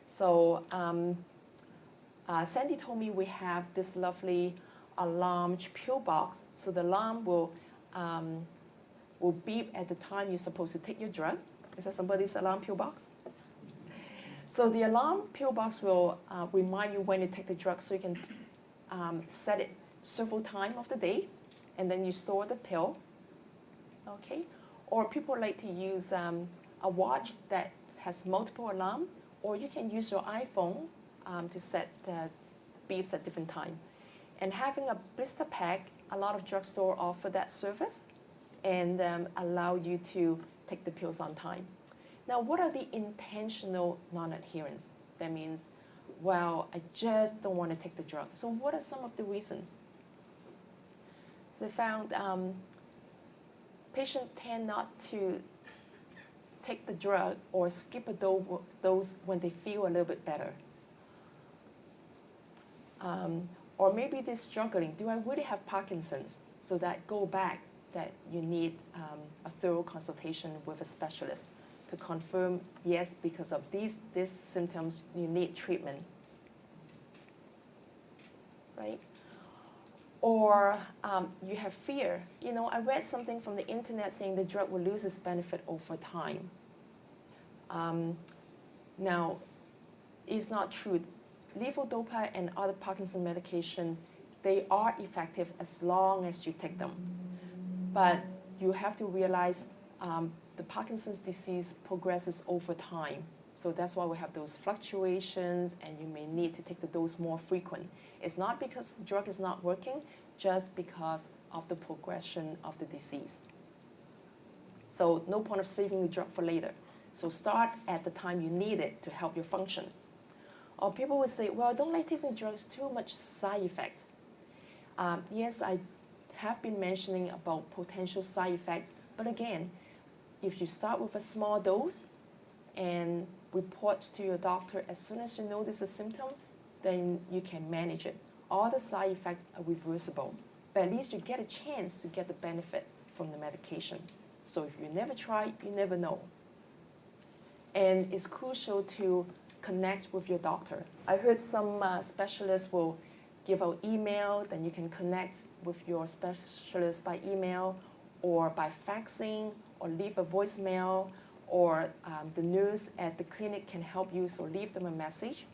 So Sandy told me we have this lovely alarm pill box. So the alarm will beep at the time you're supposed to take your drug. Is that somebody's alarm pill box? So the alarm pill box will remind you when to take the drug, so you can set it several times of the day, and then you store the pill. Okay. Or people like to use a watch that has multiple alarms, or you can use your iPhone to set beeps at different times. And having a blister pack, a lot of drugstores offer that service and allow you to take the pills on time. Now, what are the intentional non-adherence? That means, well, I just don't want to take the drug. So what are some of the reasons? They found patients tend not to take the drug or skip a dose when they feel a little bit better. Or maybe they're struggling. Do I really have Parkinson's? So that go back that you need a thorough consultation with a specialist to confirm, yes, because of these symptoms, you need treatment, right? Or you have fear. I read something from the internet saying the drug will lose its benefit over time. Now, it's not true. Levodopa and other Parkinson medication, they are effective as long as you take them. But you have to realize the Parkinson's disease progresses over time. So that's why we have those fluctuations, and you may need to take the dose more frequent. It's not because the drug is not working, just because of the progression of the disease. So no point of saving the drug for later. So start at the time you need it to help your function. Or people will say, well, don't like taking drugs, too much side effect. Yes, I have been mentioning about potential side effects, but again, if you start with a small dose and report to your doctor as soon as you notice a symptom, then you can manage it. All the side effects are reversible, but at least you get a chance to get the benefit from the medication. So if you never try, you never know. And it's crucial to connect with your doctor. I heard some specialists will give out email, then you can connect with your specialist by email or by faxing or leave a voicemail, or the nurse at the clinic can help you, so leave them a message.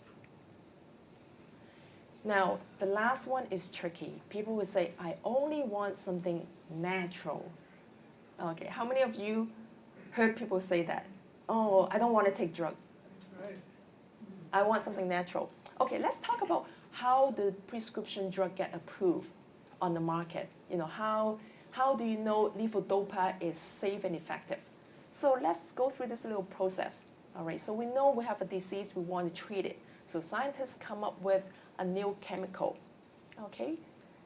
Now, the last one is tricky. People will say, I only want something natural. Okay, how many of you heard people say that? Oh, I don't want to take drugs. Right. I want something natural. Okay, let's talk about how the prescription drug get approved on the market. How do you know levodopa is safe and effective? So let's go through this little process. All right, so we know we have a disease, we want to treat it. So scientists come up with a new chemical, okay?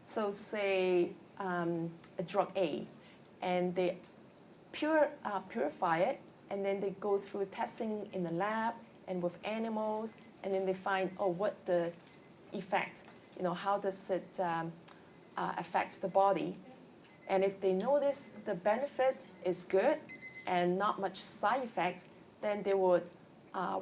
So say a drug A, and they purify it, and then they go through testing in the lab and with animals, and then they find, oh, what the effect, how does it affects the body. And if they notice the benefit is good and not much side effects, then they would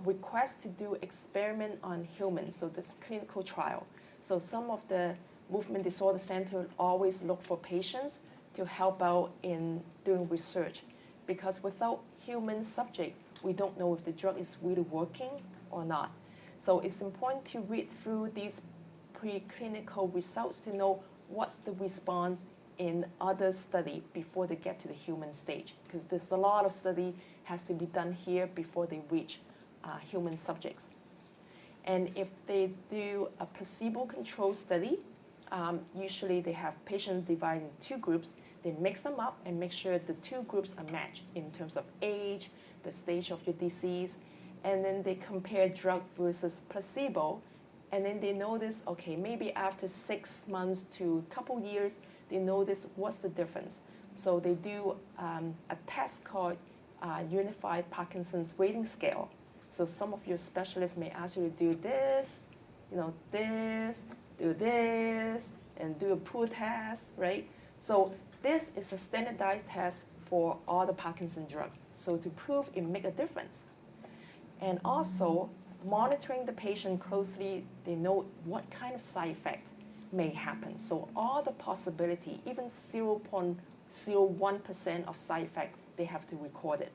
request to do experiment on humans, so this clinical trial. So some of the movement disorder center always look for patients to help out in doing research, because without human subject, we don't know if the drug is really working or not. So it's important to read through these preclinical results to know what's the response in other study before they get to the human stage, because there's a lot of study has to be done here before they reach human subjects. And if they do a placebo-controlled study, usually they have patients divided in two groups. They mix them up and make sure the two groups are matched in terms of age, the stage of your disease, and then they compare drug versus placebo, and then they notice, okay, maybe after 6 months to a couple years, they notice what's the difference. So they do a test called Unified Parkinson's Rating Scale. So some of your specialists may ask you to do this, this, do this, and do a pool test, right? So this is a standardized test for all the Parkinson drugs. So to prove it make a difference. And also, monitoring the patient closely, they know what kind of side effect may happen. So all the possibility, even 0.01% of side effect, they have to record it.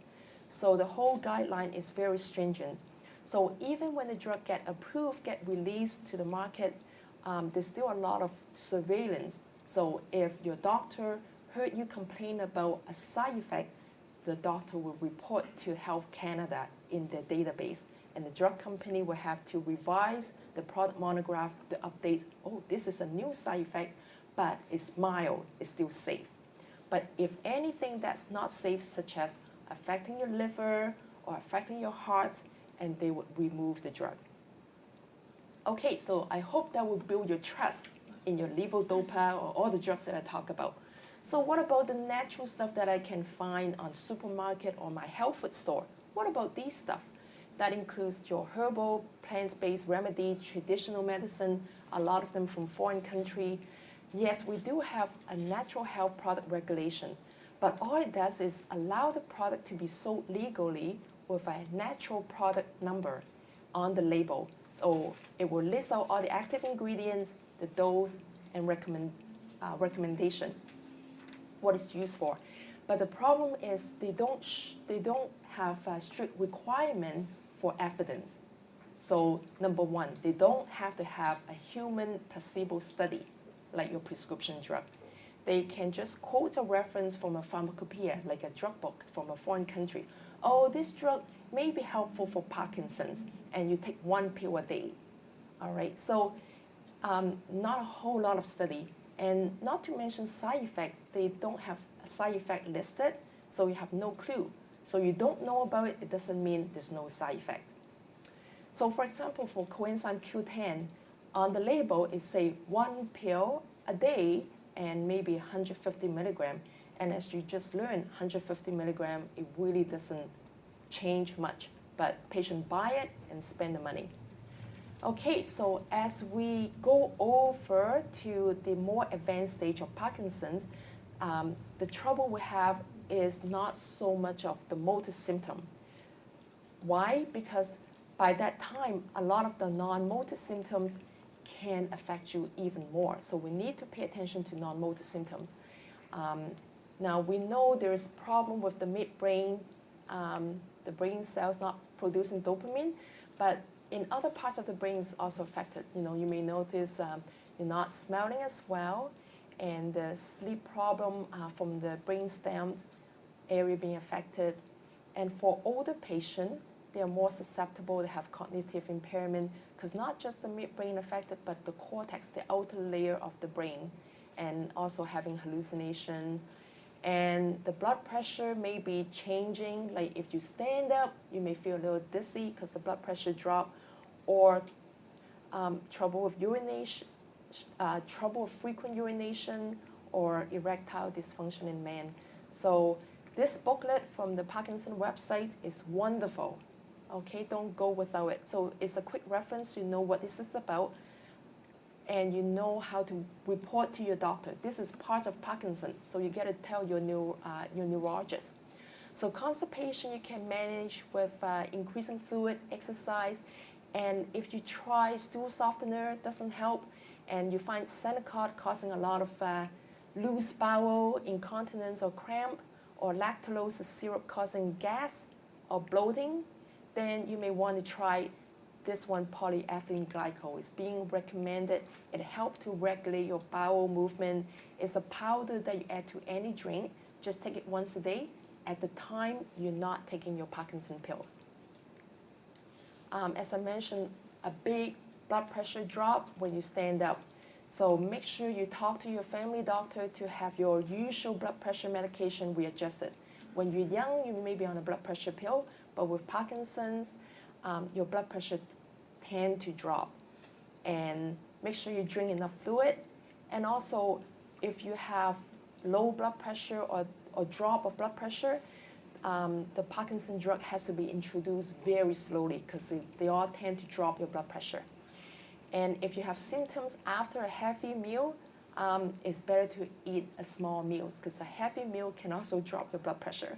So the whole guideline is very stringent. So even when the drug get approved, get released to the market, there's still a lot of surveillance. So if your doctor heard you complain about a side effect, the doctor will report to Health Canada in their database, and the drug company will have to revise the product monograph to update, oh, this is a new side effect, but it's mild, it's still safe. But if anything that's not safe, such as affecting your liver or affecting your heart, and they would remove the drug. Okay, so I hope that will build your trust in your levodopa or all the drugs that I talk about. So what about the natural stuff that I can find on supermarket or my health food store? What about these stuff? That includes your herbal, plant-based remedy, traditional medicine, a lot of them from foreign country. Yes, we do have a natural health product regulation, but all it does is allow the product to be sold legally with a natural product number on the label. So it will list out all the active ingredients, the dose, and recommendation, what it's used for. But the problem is they don't have a strict requirement for evidence. So number one, they don't have to have a human placebo study like your prescription drug. They can just quote a reference from a pharmacopoeia, like a drug book from a foreign country. Oh, this drug may be helpful for Parkinson's, and you take 1 pill a day. All right, so not a whole lot of study. And not to mention side effect, they don't have a side effect listed, so you have no clue. So you don't know about it, it doesn't mean there's no side effect. So for example, for coenzyme Q10, on the label it say 1 pill a day and maybe 150 milligram. And as you just learned, 150 milligram, it really doesn't change much, but patients buy it and spend the money. Okay, so as we go over to the more advanced stage of Parkinson's, the trouble we have is not so much of the motor symptom. Why? Because by that time, a lot of the non-motor symptoms can affect you even more. So we need to pay attention to non-motor symptoms. Now we know there is a problem with the midbrain, the brain cells not producing dopamine, but in other parts of the brain is also affected. You may notice you're not smelling as well, and the sleep problem from the brainstem area being affected. And for older patients, they are more susceptible to have cognitive impairment, because not just the midbrain affected, but the cortex, the outer layer of the brain, and also having hallucination. And the blood pressure may be changing, like if you stand up, you may feel a little dizzy because the blood pressure dropped, or trouble with urination, trouble with frequent urination, or erectile dysfunction in men. So this booklet from the Parkinson website is wonderful. Okay, don't go without it. So it's a quick reference, you know what this is about, and you know how to report to your doctor. This is part of Parkinson, so you get to tell your neurologist. So constipation you can manage with increasing fluid, exercise, and if you try stool softener, doesn't help, and you find Senokot causing a lot of loose bowel, incontinence or cramp, or lactulose syrup causing gas or bloating, then you may want to try this one, polyethylene glycol. It's being recommended. It helps to regulate your bowel movement. It's a powder that you add to any drink. Just take it once a day. At the time, you're not taking your Parkinson pills. As I mentioned, a big blood pressure drop when you stand up. So make sure you talk to your family doctor to have your usual blood pressure medication readjusted. When you're young, you may be on a blood pressure pill, but with Parkinson's, your blood pressure tend to drop. And make sure you drink enough fluid. And also, if you have low blood pressure or drop of blood pressure, the Parkinson drug has to be introduced very slowly because they all tend to drop your blood pressure. And if you have symptoms after a heavy meal, it's better to eat a small meal because a heavy meal can also drop your blood pressure.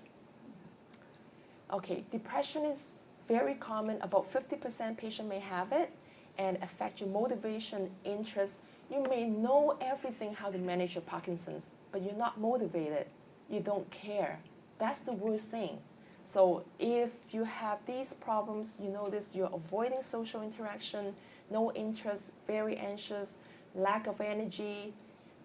Okay, depression is very common. About 50% patient may have it and affect your motivation, interest. You may know everything how to manage your Parkinson's, but you're not motivated. You don't care. That's the worst thing. So if you have these problems, you notice you're avoiding social interaction, no interest, very anxious, lack of energy.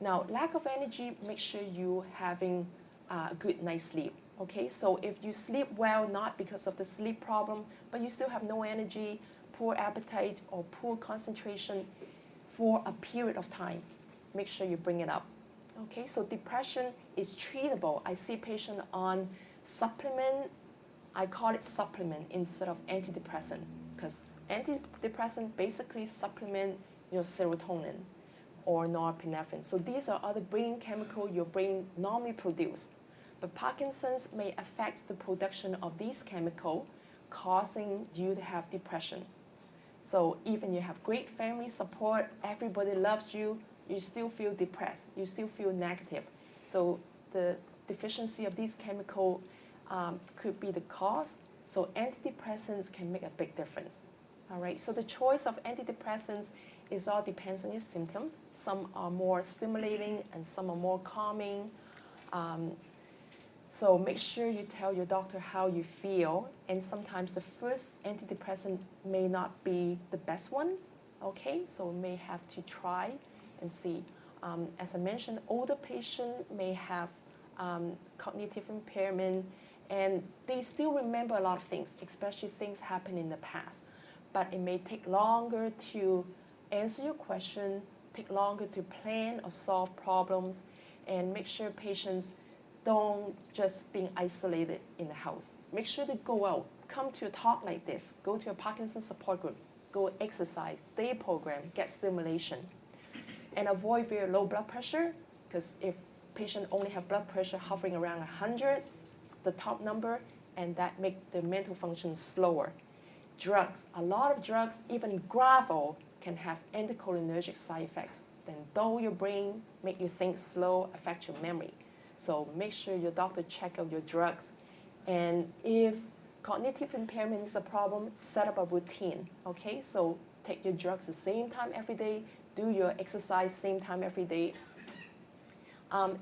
Now, lack of energy, make sure you're having a good night's sleep. Okay, so if you sleep well, not because of the sleep problem, but you still have no energy, poor appetite, or poor concentration for a period of time, make sure you bring it up. Okay, so depression is treatable. I see patients on supplement. I call it supplement instead of antidepressant because antidepressant basically supplement your serotonin or norepinephrine. So these are other brain chemicals your brain normally produces. But Parkinson's may affect the production of these chemicals, causing you to have depression. So even you have great family support, everybody loves you, you still feel depressed, you still feel negative. So the deficiency of these chemicals could be the cause. So antidepressants can make a big difference. All right, so the choice of antidepressants is all depends on your symptoms. Some are more stimulating and some are more calming. So make sure you tell your doctor how you feel, and sometimes the first antidepressant may not be the best one, okay? So we may have to try and see. As I mentioned, older patients may have cognitive impairment, and they still remember a lot of things, especially things happen in the past. But it may take longer to answer your question, take longer to plan or solve problems, and make sure patients don't just being isolated in the house. Make sure to go out, come to a talk like this, go to a Parkinson support group, go exercise, day program, get stimulation. And avoid very low blood pressure, because if patient only have blood pressure hovering around 100, it's the top number, and that make the mental function slower. Drugs, a lot of drugs, even gravel, can have anticholinergic side effects. Then dull your brain, make you think slow, affect your memory. So make sure your doctor check out your drugs. And if cognitive impairment is a problem, set up a routine, okay? So take your drugs the same time every day, do your exercise same time every day.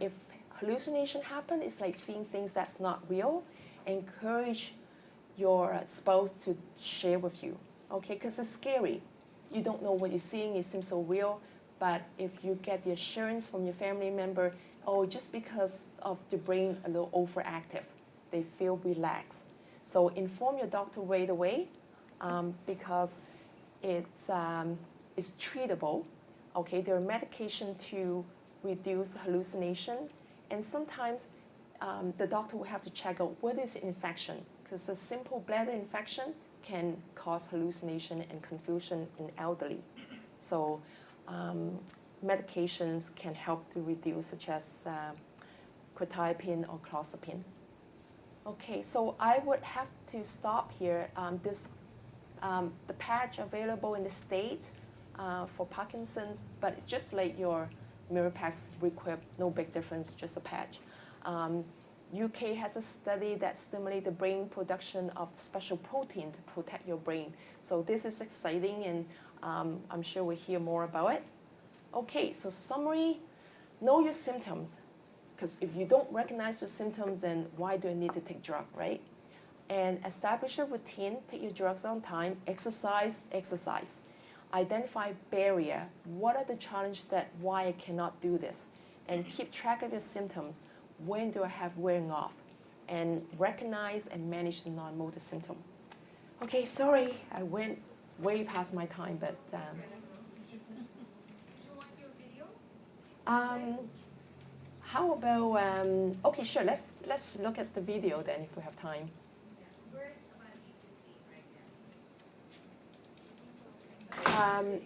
If hallucination happen, it's like seeing things that's not real, encourage your spouse to share with you, okay? Because it's scary. You don't know what you're seeing, it seems so real, but if you get the assurance from your family member, oh, just because of the brain a little overactive, they feel relaxed. So inform your doctor right away because it's treatable. Okay, there are medication to reduce hallucination, and sometimes the doctor will have to check out what is infection, because a simple bladder infection can cause hallucination and confusion in elderly. So medications can help to reduce, such as quetiapine or clozapine. Okay, so I would have to stop here. The patch available in the States for Parkinson's, but just like your Mirapex Requip, no big difference, just a patch. UK has a study that stimulates the brain production of special protein to protect your brain. So this is exciting, and I'm sure we'll hear more about it. Okay, so summary, know your symptoms. Because if you don't recognize your symptoms, then why do I need to take drug, right? And establish a routine, take your drugs on time, exercise. Identify barrier, what are the challenges that why I cannot do this? And keep track of your symptoms. When do I have wearing off? And recognize and manage the non-motor symptom. Okay, sorry, I went way past my time, but Do you want your video? how about okay, sure. Let's look at the video then if we have time. We're at about 8:15 right now. We're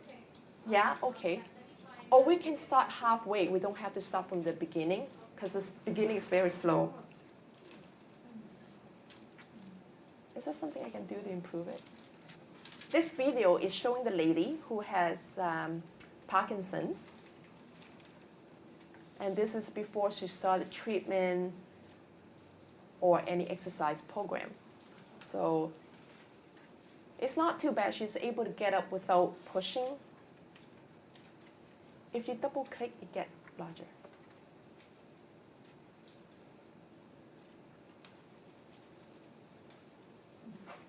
okay. Yeah, okay. Or we can start halfway. We don't have to start from the beginning because the beginning is very slow. Is there something I can do to improve it? This video is showing the lady who has Parkinson's. And this is before she started treatment or any exercise program. So it's not too bad. She's able to get up without pushing. If you double click, it gets larger.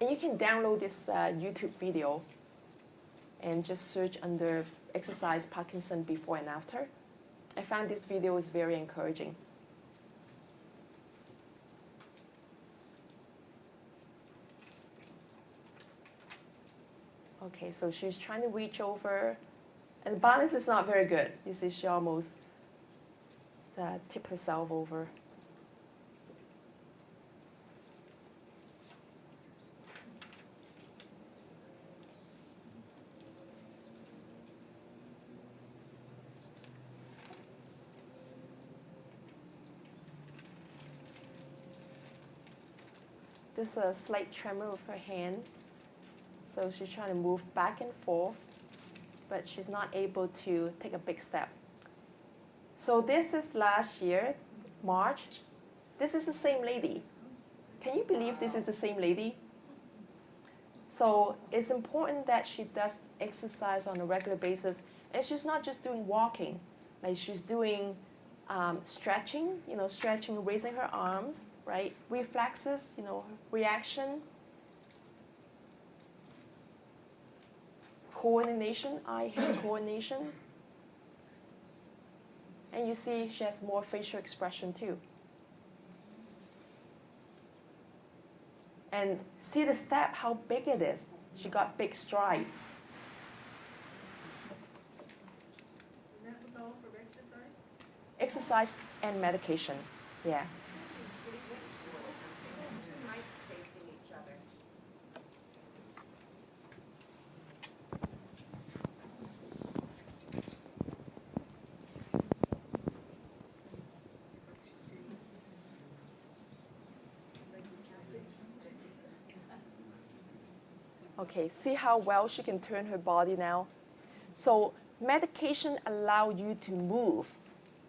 And you can download this YouTube video and just search under exercise Parkinson before and after. I found this video is very encouraging. Okay, so she's trying to reach over, and the balance is not very good. You see, she almost tipped herself over. There's a slight tremor of her hand. So she's trying to move back and forth, but she's not able to take a big step. So this is last year, March. This is the same lady. Can you believe this is the same lady? So it's important that she does exercise on a regular basis. And she's not just doing walking. Like she's doing stretching, stretching, raising her arms, right? Reflexes, reaction. Coordination, eye-hand coordination. And you see she has more facial expression too. And see the step, how big it is. She got big stride. And that was all for exercise? Exercise and medication, yeah. Mics facing each other. Okay, see how well she can turn her body now? So medication allow you to move,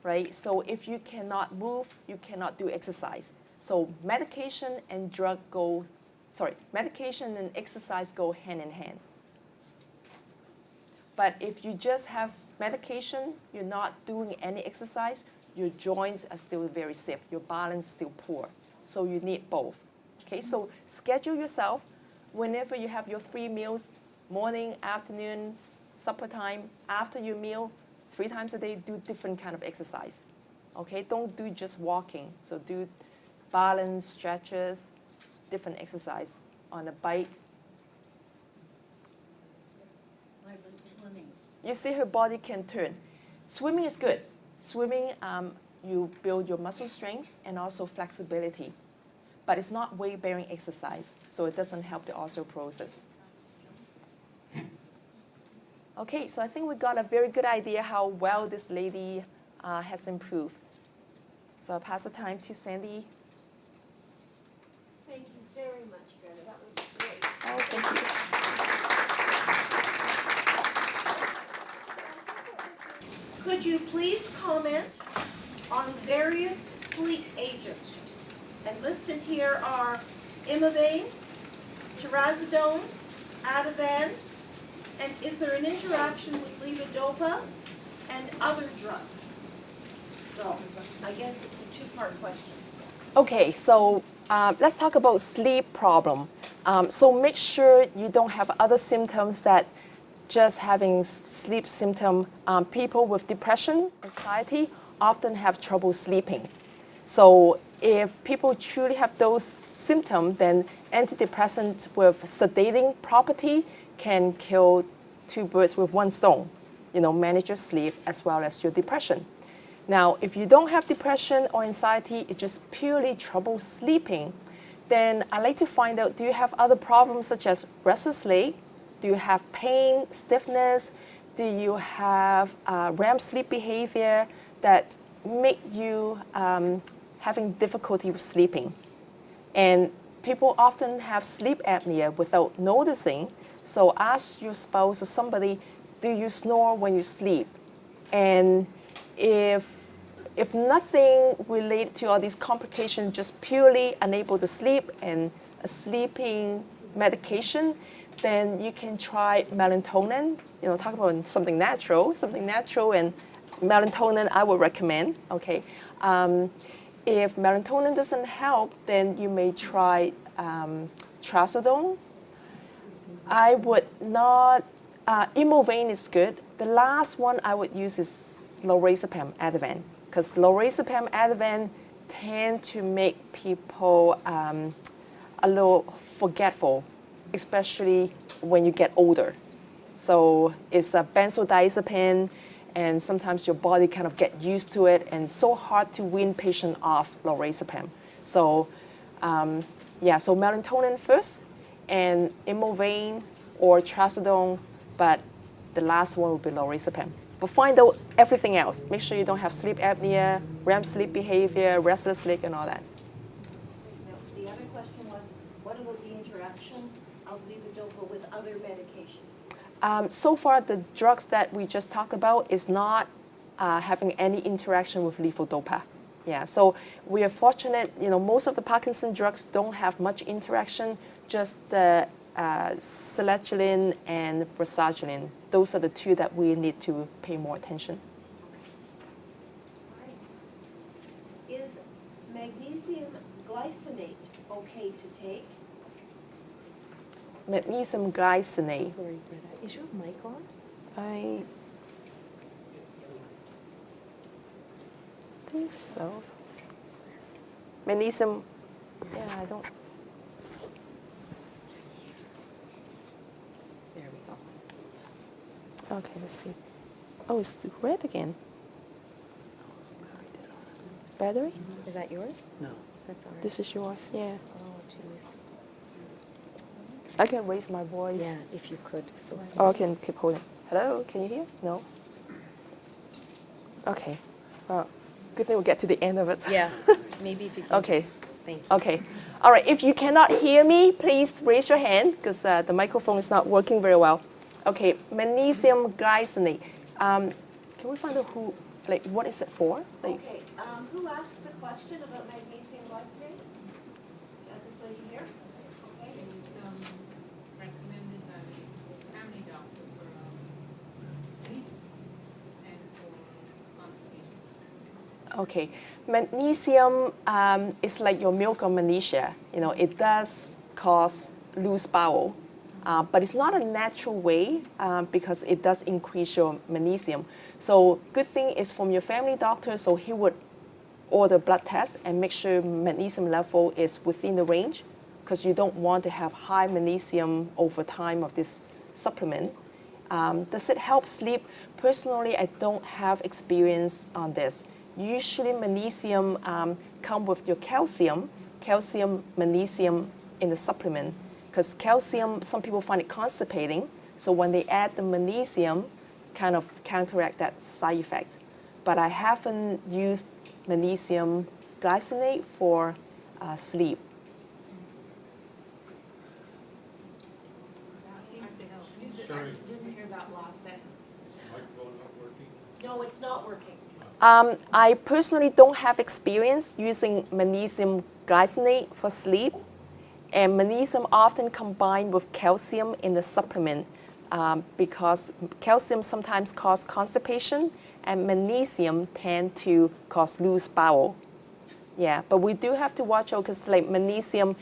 right? So if you cannot move, you cannot do exercise. So medication and exercise go hand in hand. But if you just have medication, you're not doing any exercise, your joints are still very stiff, your balance still poor. So you need both. Okay, so schedule yourself whenever you have your 3 meals, morning, afternoon, supper time, after your meal, 3 times a day, do different kind of exercise. Okay, don't do just walking. So do balance, stretches, different exercise on a bike. You see her body can turn. Swimming is good. Swimming, you build your muscle strength and also flexibility. But it's not weight-bearing exercise, so it doesn't help the osteoporosis. Okay, so I think we got a very good idea how well this lady has improved. So I'll pass the time to Sandy. Thank you very much, Greta. That was great. Oh, thank you. Could you please comment on various sleep agents? And listed here are Imavane, Trazodone, Ativan, and is there an interaction with levodopa and other drugs? So I guess it's a two-part question. Okay, so let's talk about sleep problem. So make sure you don't have other symptoms that just having sleep symptom. People with depression, anxiety often have trouble sleeping. So if people truly have those symptoms, then antidepressants with sedating property can kill two birds with one stone. Manage your sleep as well as your depression. Now, if you don't have depression or anxiety, it's just purely trouble sleeping, then I'd like to find out, do you have other problems such as restless leg? Do you have pain, stiffness? Do you have REM sleep behavior that make you having difficulty with sleeping? And people often have sleep apnea without noticing. So ask your spouse or somebody, do you snore when you sleep? And if nothing related to all these complications, just purely unable to sleep and a sleeping medication, then you can try melatonin. Talk about something natural, and melatonin I would recommend. Okay, if melatonin doesn't help, then you may try trazodone. I would not. Imavane is good. The last one I would use is lorazepam Ativan, because lorazepam Ativan tend to make people a little forgetful, especially when you get older. So it's a benzodiazepine, and sometimes your body kind of get used to it, and so hard to wean patient off lorazepam. So so melatonin first, and Imavane or trazodone, but the last one would be lorazepam. But find out everything else. Make sure you don't have sleep apnea, REM sleep behavior, restless leg, and all that. The other question was, what about the interaction of levodopa with other medications? So far, the drugs that we just talked about is not having any interaction with levodopa. Yeah, so we are fortunate. Most of the Parkinson drugs don't have much interaction. Just the sertraline and brasagiline. Those are the two that we need to pay more attention. Right. Is magnesium glycinate okay to take? Magnesium glycinate. Sorry, Greta. Is your mic on? I think so. Magnesium, I don't. There we go. Okay, let's see. Oh, it's red again. Battery? Is that yours? No. That's ours. This is yours, yeah. Oh, jeez. I can raise my voice. Yeah, if you could. So sorry. Oh, I can keep holding. Hello, can you hear? No? Okay. Well, good thing we'll get to the end of it. Yeah, maybe if you can. Okay. Just, thank you. Okay. All right, if you cannot hear me, please raise your hand because the microphone is not working very well. Okay, magnesium glycinate. Can we find out what is it for? Okay, who asked the question about magnesium glycinate? This lady here? Okay. It's recommended by the family doctor for sleep and for constipation. Okay, magnesium is like your milk or magnesia. It does cause loose bowel, but it's not a natural way because it does increase your magnesium. So good thing is from your family doctor, so he would order blood test and make sure magnesium level is within the range because you don't want to have high magnesium over time of this supplement. Does it help sleep? Personally, I don't have experience on this. usually magnesium come with your calcium, magnesium in the supplement. Because calcium, some people find it constipating, so when they add the magnesium, kind of counteract that side effect. But I haven't used magnesium glycinate for sleep. Seems to help. Sorry. I didn't hear that last sentence. Microphone not working? No, it's not working. I personally don't have experience using magnesium glycinate for sleep, and magnesium often combined with calcium in the supplement because calcium sometimes causes constipation and magnesium tend to cause loose bowel. Yeah, but we do have to watch out because like magnesium,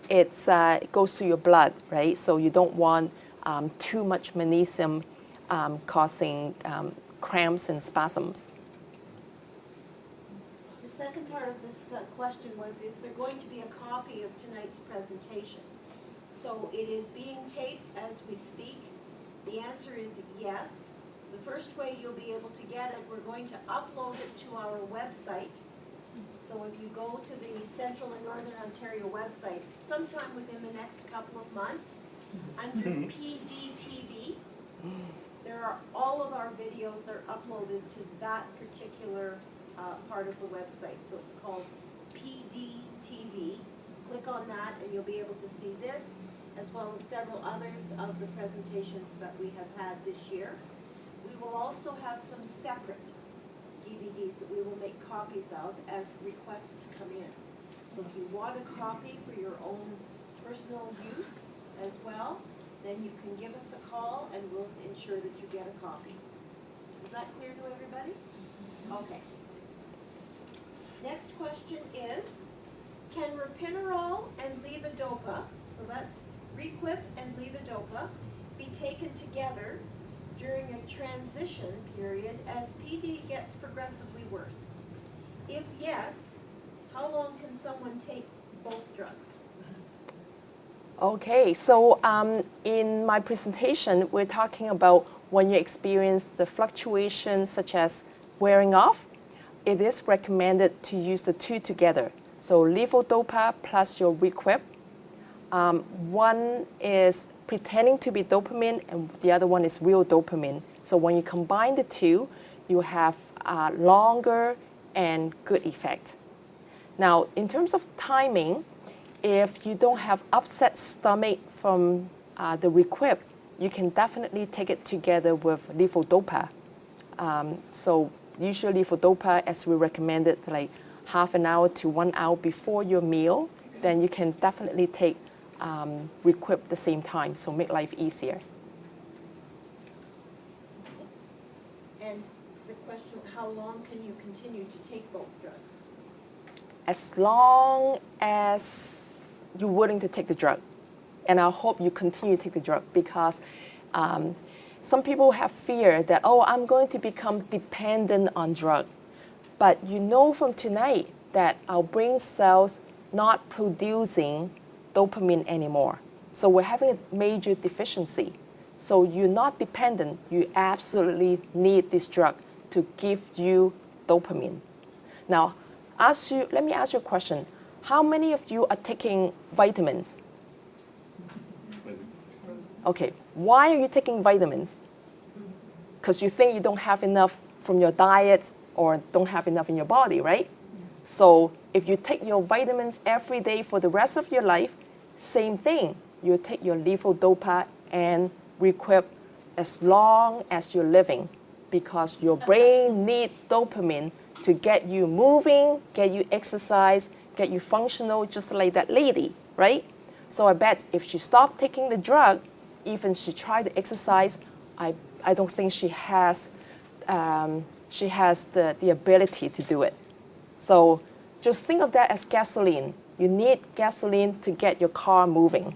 it goes to your blood, right? So you don't want too much magnesium causing cramps and spasms. The second part of this question was, is there going to be a copy of tonight's presentation? So it is being taped as we speak. The answer is yes. The first way you'll be able to get it, we're going to upload it to our website. So if you go to the Central and Northern Ontario website, sometime within the next couple of months, under PDTV, all of our videos are uploaded to that particular part of the website. So it's called PDTV. Click on that and you'll be able to see this, as well as several others of the presentations that we have had this year. We will also have some separate DVDs that we will make copies of as requests come in. So if you want a copy for your own personal use as well, then you can give us a call and we'll ensure that you get a copy. Is that clear to everybody? Okay. Next question is, can ropinirole and levodopa, so that's Requip and levodopa, be taken together during a transition period as PD gets progressively worse? If yes, how long can someone take both drugs? Okay, so in my presentation, we're talking about when you experience the fluctuations such as wearing off, it is recommended to use the two together. So levodopa plus your Requip. One is pretending to be dopamine and the other one is real dopamine. So when you combine the two, you have longer and good effect. Now, in terms of timing, if you don't have upset stomach from the Requip, you can definitely take it together with levodopa. So usually levodopa, as we recommended, like half an hour to 1 hour before your meal, then you can definitely take Requip at the same time, so make life easier. And the question, how long can you continue to take both drugs? As long as you're willing to take the drug. And I hope you continue to take the drug because some people have fear that, oh, I'm going to become dependent on drug. But you know from tonight that our brain cells not producing dopamine anymore. So we're having a major deficiency. So you're not dependent. You absolutely need this drug to give you dopamine. Now, let me ask you a question. How many of you are taking vitamins? Okay, why are you taking vitamins? Because you think you don't have enough from your diet or don't have enough in your body, right? So if you take your vitamins every day for the rest of your life, same thing. You take your levodopa and Requip as long as you're living because your brain needs dopamine to get you moving, get you exercise, get you functional, just like that lady, right? So I bet if she stopped taking the drug, even she tried to exercise, I don't think she has the ability to do it. So just think of that as gasoline. You need gasoline to get your car moving.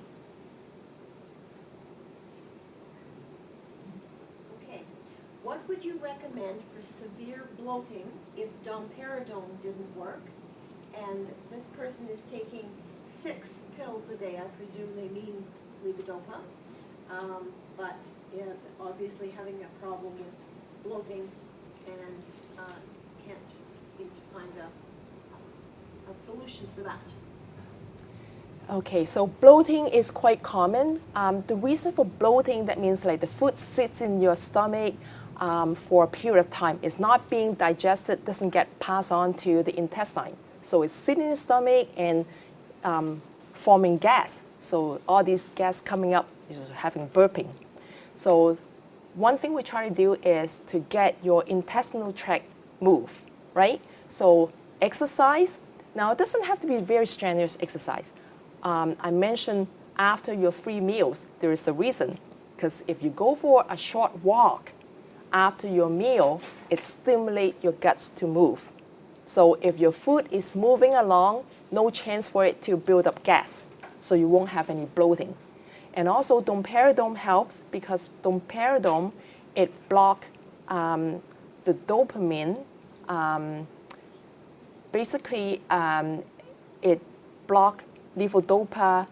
Okay. What would you recommend for severe bloating if domperidone didn't work? And this person is taking 6 pills a day. I presume they mean levodopa. But obviously having a problem with bloating and can't seem to find a solution for that. Okay, so bloating is quite common. The reason for bloating, that means like the food sits in your stomach for a period of time. It's not being digested, doesn't get passed on to the intestine. So it's sitting in the stomach and forming gas. So all these gas coming up is having burping. So one thing we try to do is to get your intestinal tract move, right? So exercise. Now it doesn't have to be very strenuous exercise. I mentioned after your 3 meals, there is a reason. Because if you go for a short walk after your meal, it stimulates your guts to move. So if your food is moving along, no chance for it to build up gas. So you won't have any bloating. And also domperidone helps because domperidone, it blocks the dopamine. Basically, it blocks levodopa,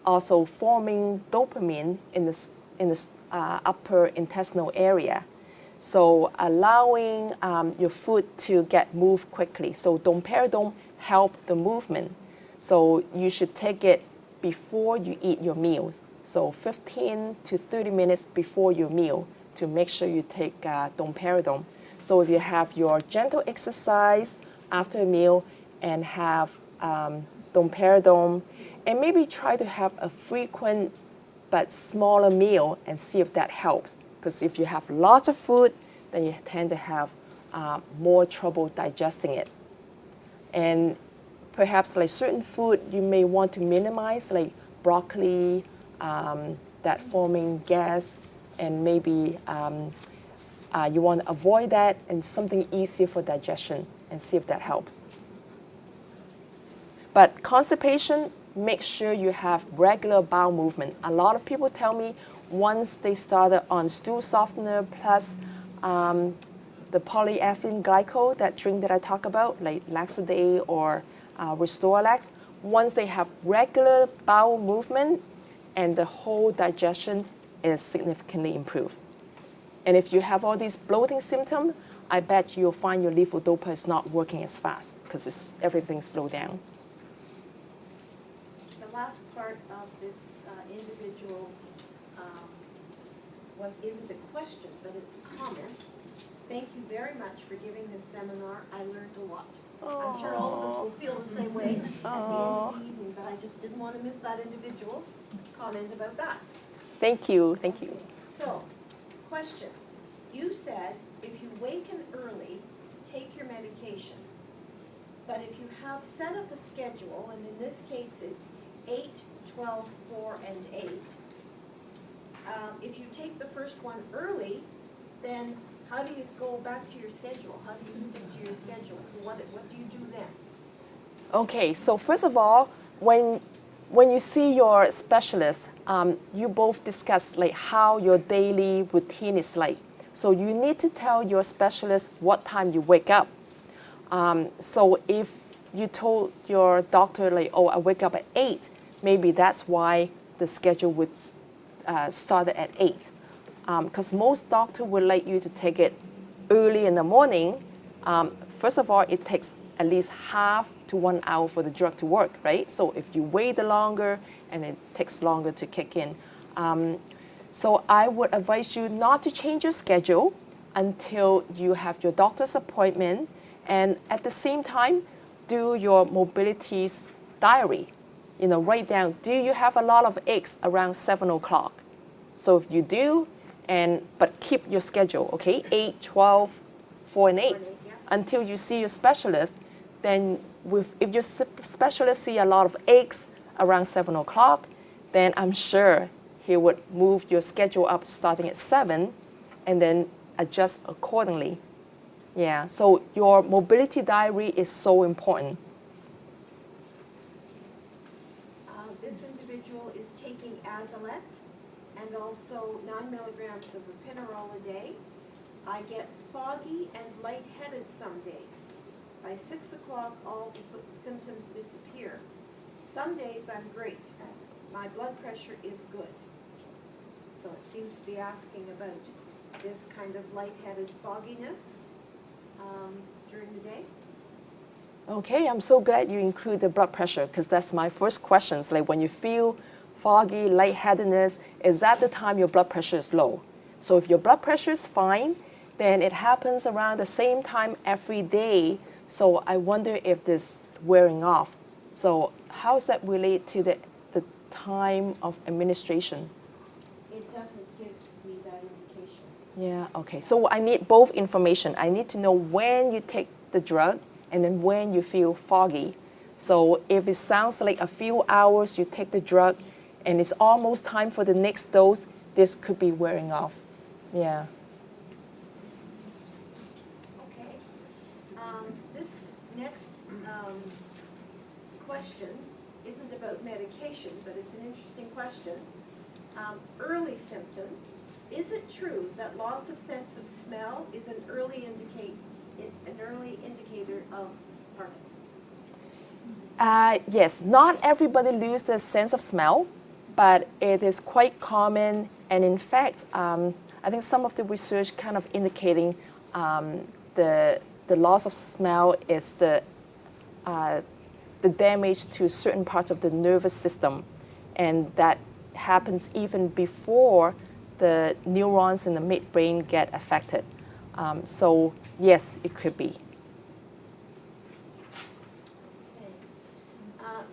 also forming dopamine in the upper intestinal area. So allowing your food to get moved quickly. So domperidone help the movement. So you should take it before you eat your meals. So 15 to 30 minutes before your meal to make sure you take domperidone. So if you have your gentle exercise after a meal and have domperidone, and maybe try to have a frequent but smaller meal and see if that helps. Because if you have lots of food, then you tend to have more trouble digesting it. And perhaps like certain food you may want to minimize, like broccoli, that forming gas, and maybe you want to avoid that and something easier for digestion and see if that helps. But constipation, make sure you have regular bowel movement. A lot of people tell me once they started on stool softener plus the polyethylene glycol, that drink that I talk about, like Laxaday or Restore-Lax, once they have regular bowel movement and the whole digestion is significantly improved. And if you have all these bloating symptoms, I bet you'll find your levodopa is not working as fast because everything's slowed down. The last part of this individual's isn't a question, but it's a comment. Thank you very much for giving this seminar. I learned a lot. I'm sure all of us will feel the same way at the end of the evening, but I just didn't want to miss that individual's comment about that. Thank you, thank you. So, question. You said if you waken early, take your medication. But if you have set up a schedule, and in this case it's 8, 12, 4, and 8, if you take the first one early, then how do you go back to your schedule? How do you stick to your schedule? What do you do then? Okay, so first of all, when you see your specialist, you both discuss like how your daily routine is like. So you need to tell your specialist what time you wake up. So if you told your doctor like, oh, I wake up at 8, maybe that's why the schedule would start at 8. Because most doctors would like you to take it early in the morning. First of all, it takes at least half to 1 hour for the drug to work, right? So if you wait longer, and it takes longer to kick in. So I would advise you not to change your schedule until you have your doctor's appointment, and at the same time, do your mobilities diary. You know, write down, do you have a lot of aches around 7 o'clock? So if you do, but keep your schedule, okay? 8, 12, 4, and 8, until you see your specialist. Then if your specialist see a lot of aches around 7 o'clock, then I'm sure he would move your schedule up starting at 7 and then adjust accordingly. Yeah, so your mobility diary is so important. This individual is taking Azelect and also 9 milligrams of Repinerol a day. I get foggy and lightheaded some days. By 6 o'clock, all the symptoms disappear. Some days I'm great. My blood pressure is good. So it seems to be asking about this kind of lightheaded fogginess during the day. Okay, I'm so glad you include the blood pressure because that's my first question. Like when you feel foggy, lightheadedness, is that the time your blood pressure is low? So if your blood pressure is fine, then it happens around the same time every day. So I wonder if this wearing off. So how does that relate to the time of administration? It doesn't give me that indication. Yeah, okay. So I need both information. I need to know when you take the drug and then when you feel foggy. So if it sounds like a few hours you take the drug and it's almost time for the next dose, this could be wearing off. Yeah. Okay. This next question isn't about medication, but it's an interesting question. Early symptoms. Is it true that loss of sense of smell is an early indicator of Parkinson's? Yes, not everybody loses the sense of smell, but it is quite common. And in fact, I think some of the research kind of indicating the loss of smell is the damage to certain parts of the nervous system, and that happens even before the neurons in the midbrain get affected. So yes, it could be. Okay.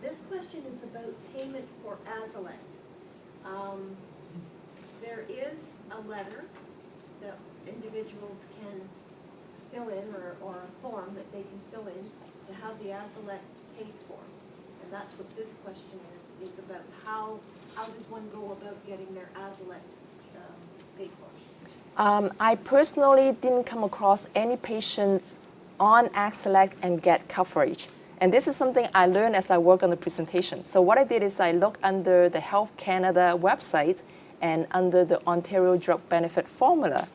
This question is about payment for Azilect. There is a letter that individuals can fill in, or a form that they can fill in to have the Azilect paid for. And that's what this question is about. How does one go about getting their Azilect paid for? I personally didn't come across any patients on Azilect and get coverage. And this is something I learned as I work on the presentation. So what I did is I looked under the Health Canada website and under the Ontario Drug Benefit Formula.